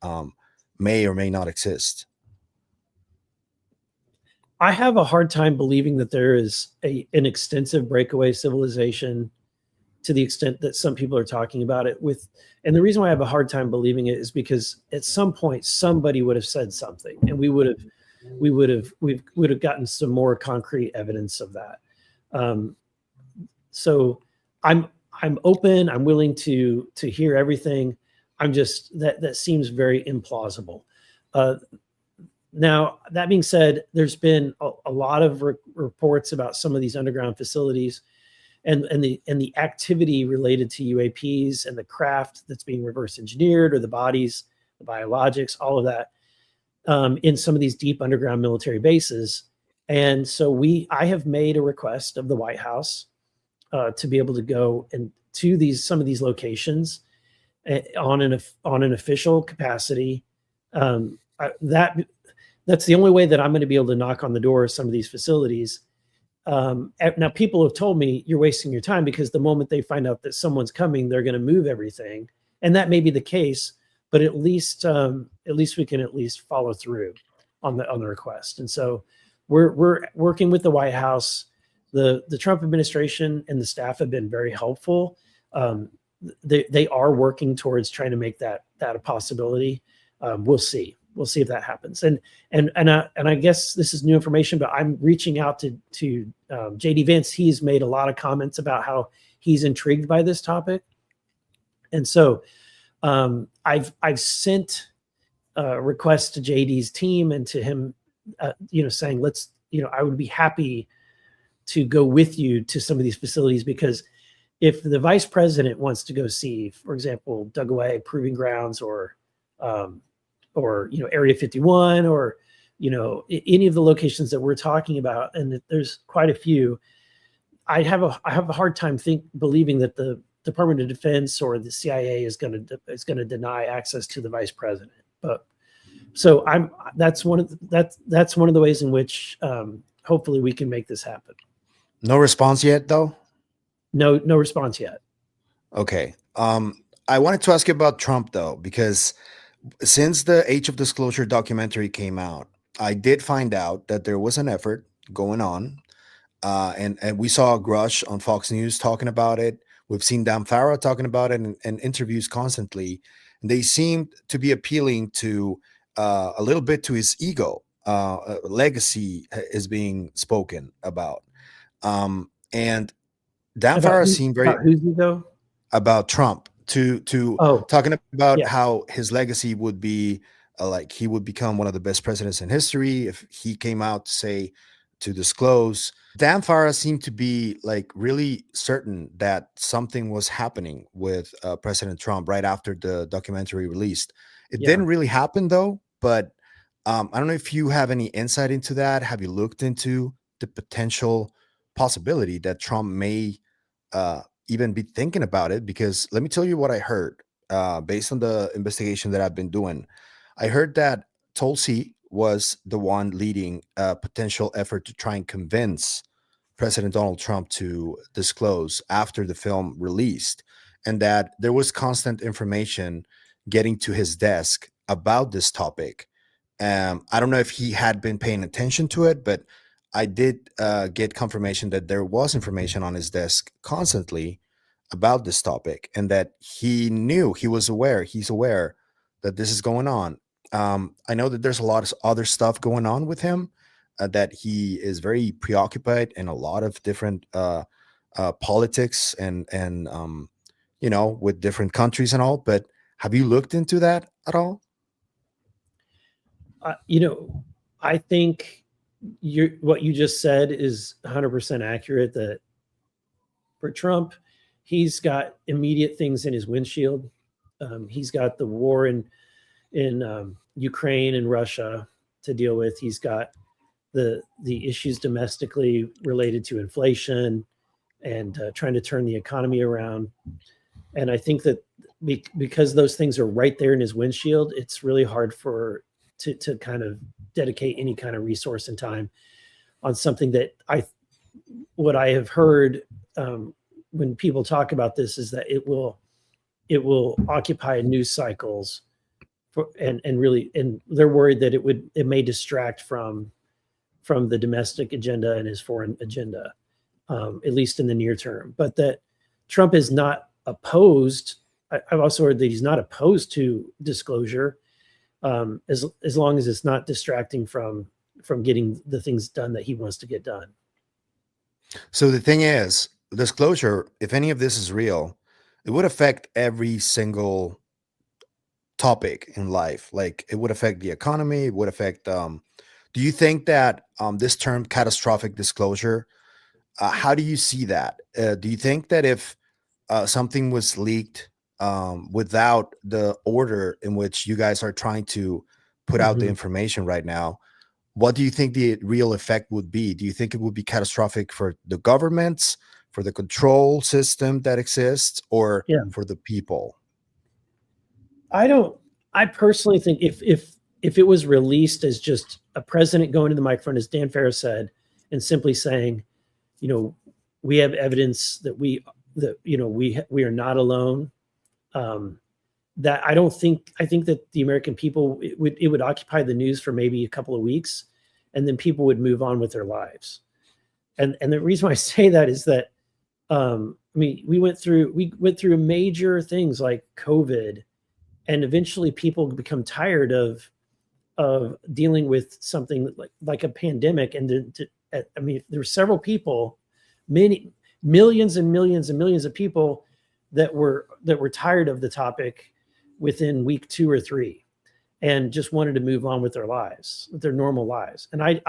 may or may not exist? I have a hard time believing that there is an extensive breakaway civilization to the extent that some people are talking about it with. And the reason why I have a hard time believing it is because at some point somebody would have said something, and we would have gotten some more concrete evidence of that. So I'm open. I'm willing to hear everything. I'm just that seems very implausible. Now, that being said, there's been a lot of reports about some of these underground facilities and the activity related to UAPs and the craft that's being reverse engineered, or the bodies, the biologics, all of that in some of these deep underground military bases. And so I have made a request of the White House to be able to go and to some of these locations on an official capacity. That's the only way that I'm going to be able to knock on the door of some of these facilities. Now, people have told me you're wasting your time, because the moment they find out that someone's coming, they're going to move everything, and that may be the case. But at least we can at least follow through on the request. And so we're working with the White House. The Trump administration and the staff have been very helpful. They are working towards trying to make that a possibility. We'll see if that happens. And I guess this is new information, but I'm reaching out to JD Vance. He's made a lot of comments about how he's intrigued by this topic, and so I've sent requests to JD's team and to him, saying I would be happy to go with you to some of these facilities, because if the vice president wants to go see, for example, Dugaway Proving Grounds, or Area 51, or any of the locations that we're talking about, and there's quite a few, I have a hard time believing that the Department of Defense or the CIA is going to deny access to the vice president. But so that's one of the ways in which hopefully we can make this happen. No response yet, though? No response yet. Okay. I wanted to ask you about Trump, though, because since the Age of Disclosure documentary came out, I did find out that there was an effort going on. And we saw Grusch on Fox News talking about it. We've seen Dan Farah talking about it in interviews constantly. And they seemed to be appealing to a little bit to his ego. Legacy is being spoken about. And Dan Farah seemed very... About whose ego? About Trump. To talking about how his legacy would be like he would become one of the best presidents in history if he came out to disclose. Dan Farah seemed to be like really certain that something was happening with President Trump right after the documentary released. It didn't really happen, though, but I don't know if you have any insight into that. Have you looked into the potential possibility that Trump may even be thinking about it? Because let me tell you what I heard based on the investigation that I've been doing. I heard that Tulsi was the one leading a potential effort to try and convince President Donald Trump to disclose after the film released, and that there was constant information getting to his desk about this topic. I don't know if he had been paying attention to it, but I did get confirmation that there was information on his desk constantly about this topic, and that he's aware that this is going on. I know that there's a lot of other stuff going on with him, that he is very preoccupied in a lot of different politics and with different countries and all. But have you looked into that at all? I think what you just said is 100% accurate, that for Trump, he's got immediate things in his windshield. He's got the war in Ukraine and Russia to deal with. He's got the issues domestically related to inflation and trying to turn the economy around. And I think that because those things are right there in his windshield, it's really hard to kind of dedicate any kind of resource and time on something that what I have heard when people talk about this is that it will occupy news cycles and they're worried that it may distract from the domestic agenda and his foreign agenda, at least in the near term. But that Trump is not opposed. I've also heard that he's not opposed to disclosure, as long as it's not distracting from getting the things done that he wants to get done. So the thing is, disclosure, if any of this is real, it would affect every single topic in life. Like it would affect the economy, it would affect do you think that this term catastrophic disclosure, how do you see that? Do you think that if something was leaked without the order in which you guys are trying to put out the information right now, what do you think the real effect would be? Do you think it would be catastrophic for the governments, for the control system that exists, or for the people? I personally think if it was released as just a president going to the microphone, as Dan Farrow said, and simply saying, we have evidence that we are not alone. That I think that the American people, it would occupy the news for maybe a couple of weeks, and then people would move on with their lives. And the reason why I say that is that, we went through major things like COVID, and eventually people become tired of dealing with something like a pandemic. And there were several people, many millions and millions and millions of people that were tired of the topic within week 2 or 3, and just wanted to move on with their lives, with their normal lives. And I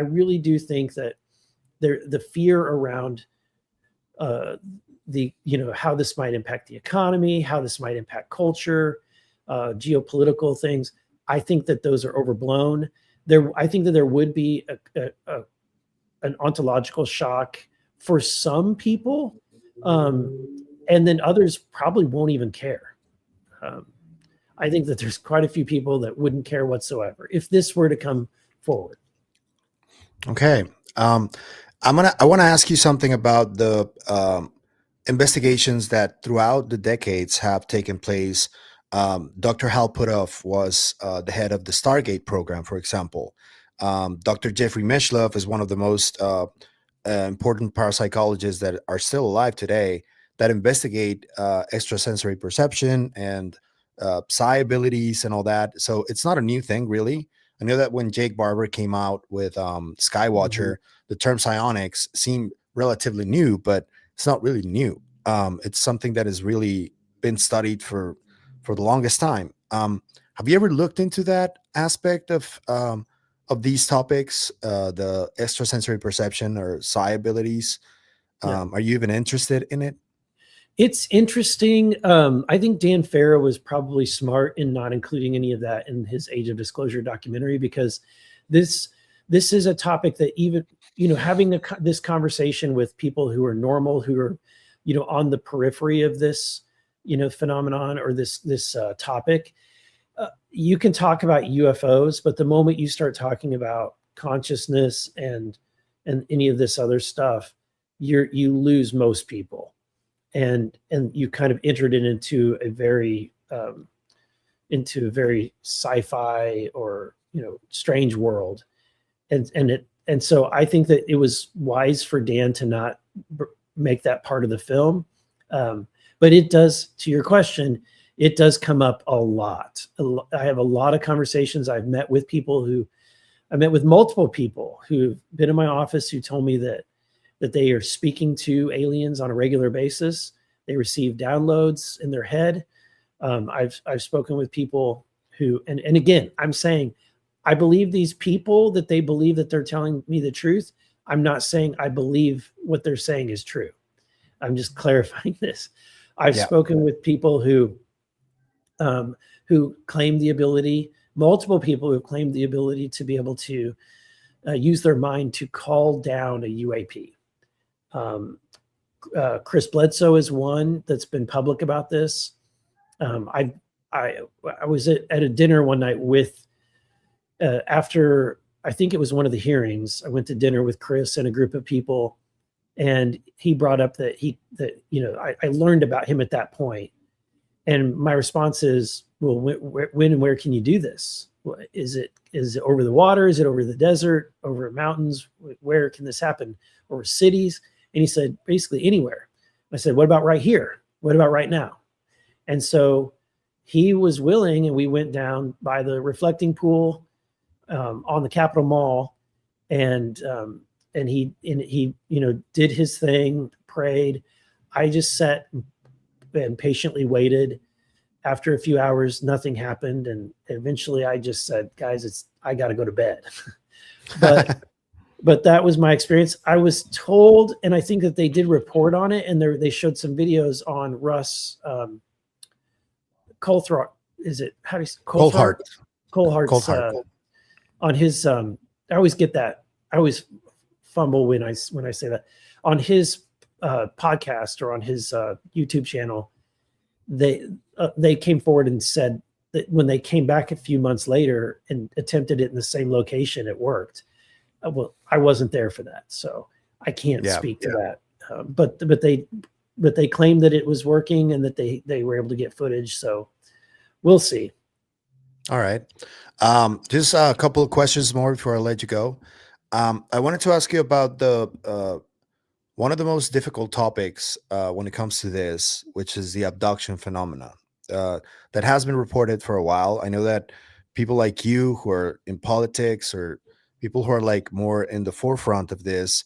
really do think that the fear around how this might impact the economy, how this might impact culture, geopolitical things, I think that those are overblown. I think that there would be an ontological shock for some people, and then others probably won't even care. I think that there's quite a few people that wouldn't care whatsoever if this were to come forward. Okay. I want to ask you something about the investigations that throughout the decades have taken place. Dr. Hal Puthoff was the head of the Stargate program, for example. Dr. Jeffrey Mishlove is one of the most important parapsychologists that are still alive today that investigate extrasensory perception and psi abilities and all that. So it's not a new thing, really. I know that when Jake Barber came out with Skywatcher, the term psionics seemed relatively new, but it's not really new. It's something that has really been studied for the longest time. Have you ever looked into that aspect of these topics, the extrasensory perception or psi abilities? Are you even interested in it? It's interesting. I think Dan Farrow was probably smart in not including any of that in his Age of Disclosure documentary, because this is a topic that even, having this conversation with people who are normal, who are, on the periphery of this, phenomenon or this topic, you can talk about UFOs, but the moment you start talking about consciousness and any of this other stuff, you lose most people. And you kind of entered it into a very sci-fi or strange world, and so I think that it was wise for Dan to not make that part of the film, but it does, to your question, it does come up a lot. I have a lot of conversations. I met with multiple people who've been in my office who told me that they are speaking to aliens on a regular basis. They receive downloads in their head. I've spoken with people who, and again, I'm saying, I believe these people that they believe that they're telling me the truth. I'm not saying I believe what they're saying is true. I'm just clarifying this. I've spoken with people who claim the ability, multiple people who claim the ability to be able to use their mind to call down a UAP. Chris Bledsoe is one that's been public about this. I was at a dinner one night with, after I think it was one of the hearings, I went to dinner with Chris and a group of people, and he brought up that I learned about him at that point, And my response is, well, when and where can you do this? Is it over the water? Is it over the desert, over mountains? Where can this happen? Over cities? And he said, basically anywhere. I said, what about right here? What about right now? And so he was willing, and we went down by the reflecting pool on the Capitol Mall, and he did his thing, prayed. I just sat and patiently waited. After a few hours, nothing happened, and eventually I just said, guys, I got to go to bed. but that was my experience. I was told, and I think that they did report on it, and they showed some videos on Russ Coulthard. Is it, how do you say Coulthard? Coulthard's on his I always get that. I always fumble when I say that. On his podcast or on his YouTube channel, they came forward and said that when they came back a few months later and attempted it in the same location, it worked. Well, I wasn't there for that, so I can't speak to that. But they claimed that it was working and that they were able to get footage. So we'll see. All right. Just a couple of questions more before I let you go. I wanted to ask you about the one of the most difficult topics when it comes to this, which is the abduction phenomena that has been reported for a while. I know that people like you who are in politics or people who are like more in the forefront of this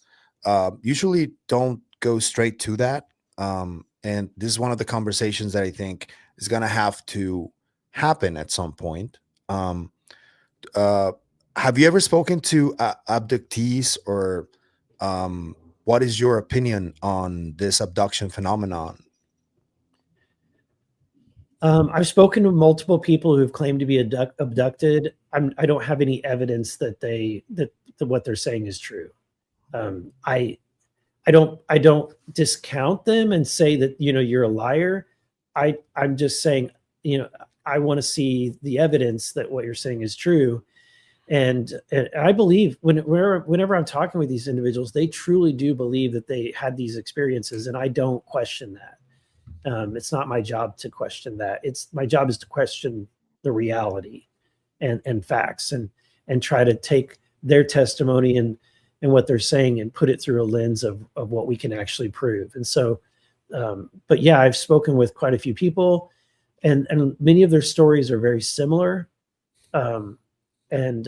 usually don't go straight to that. And this is one of the conversations that I think is going to have to happen at some point. Have you ever spoken to abductees, or what is your opinion on this abduction phenomenon? I've spoken to multiple people who have claimed to be abducted. I don't have any evidence that what they're saying is true. I don't discount them and say that you're a liar. I'm just saying I want to see the evidence that what you're saying is true. And I believe whenever I'm talking with these individuals, they truly do believe that they had these experiences, and I don't question that. It's not my job to question that. My job is to question the reality and facts, and try to take their testimony and what they're saying and put it through a lens of what we can actually prove. And so, but yeah, I've spoken with quite a few people, and many of their stories are very similar. And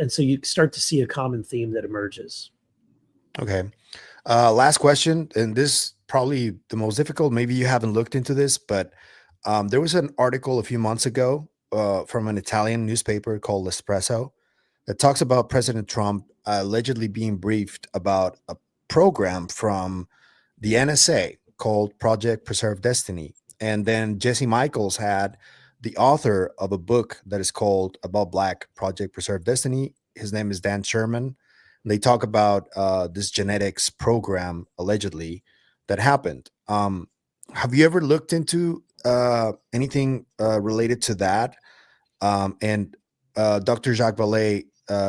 so you start to see a common theme that emerges. Okay. Last question, and this probably the most difficult. Maybe you haven't looked into this, but there was an article a few months ago from an Italian newspaper called L'Espresso that talks about President Trump allegedly being briefed about a program from the NSA called Project Preserve Destiny. And then Jesse Michaels had the author of a book that is called About Black, Project Preserve Destiny. His name is Dan Sherman. And they talk about this genetics program allegedly that happened. Have you ever looked into anything related to that? And Dr. Jacques Vallée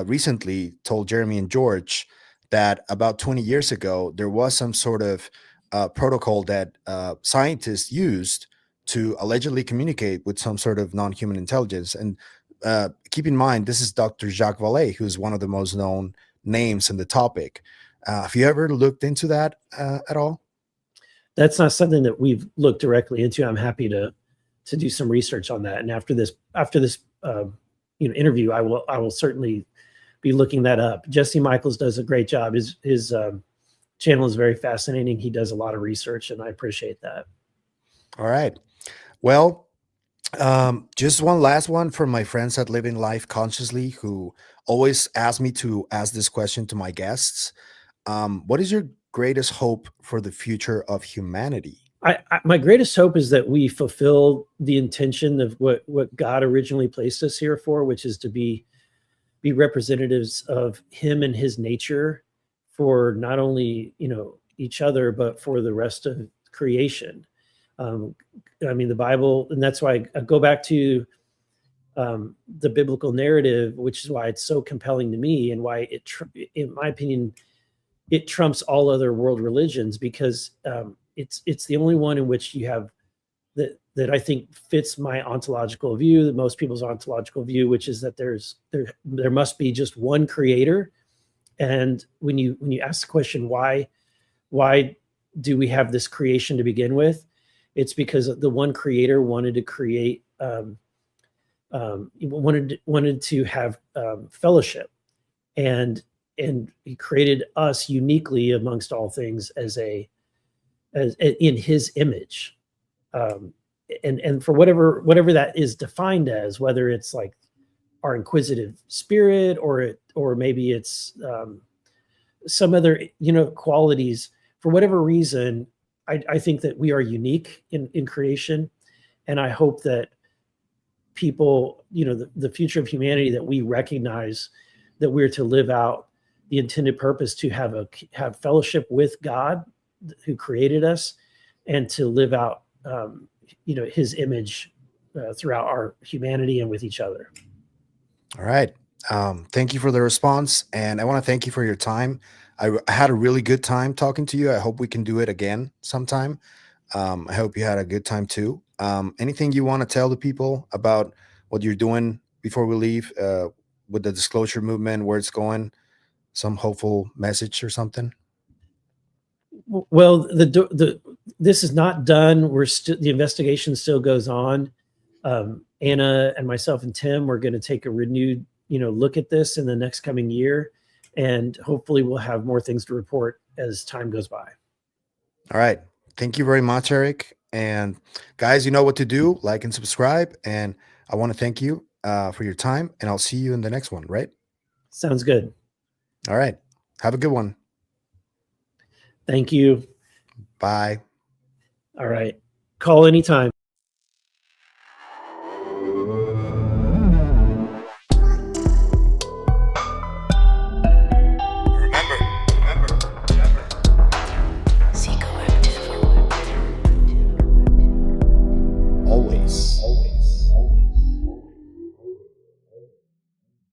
recently told Jeremy and George that about 20 years ago, there was some sort of protocol that scientists used to allegedly communicate with some sort of non-human intelligence. And keep in mind, this is Dr. Jacques Vallée, who's one of the most known names in the topic. Have you ever looked into that at all? That's not something that we've looked directly into. I'm happy to do some research on that. And after this interview, I will certainly be looking that up. Jesse Michaels does a great job. His channel is very fascinating. He does a lot of research, and I appreciate that. All right. Well, just one last one from my friends at Living Life Consciously, who always ask me to ask this question to my guests. What is your greatest hope for the future of humanity? My greatest hope is that we fulfill the intention of what God originally placed us here for, which is to be representatives of Him and His nature for not only each other, but for the rest of creation. The Bible, and that's why I go back to the biblical narrative, which is why it's so compelling to me, and why in my opinion, it trumps all other world religions, because it's the only one in which you have that I think fits my ontological view, most people's ontological view, which is that there must be just one creator. And when you ask the question, why do we have this creation to begin with? It's because the one creator wanted to create, wanted to have fellowship, and he created us uniquely amongst all things as in his image. And for whatever that is defined as, whether it's like our inquisitive spirit, or maybe it's some other qualities, for whatever reason, I think that we are unique in creation, and I hope that people, the future of humanity, that we recognize that we're to live out the intended purpose to have fellowship with God who created us, and to live out his image throughout our humanity and with each other. All right. Thank you for the response, and I want to thank you for your time. I had a really good time talking to you. I hope we can do it again sometime. I hope you had a good time too. Anything you want to tell the people about what you're doing before we leave, with the disclosure movement, where it's going, some hopeful message or something? Well, this is not done. The investigation still goes on. Anna and myself and Tim, we're going to take a renewed, look at this in the next coming year, and hopefully we'll have more things to report as time goes by. All right. Thank you very much, Eric. And guys, you know what to do. Like and subscribe. And I want to thank you for your time, and I'll see you in the next one, right? Sounds good. All right. Have a good one. Thank you. Bye. All right. Call anytime. Always.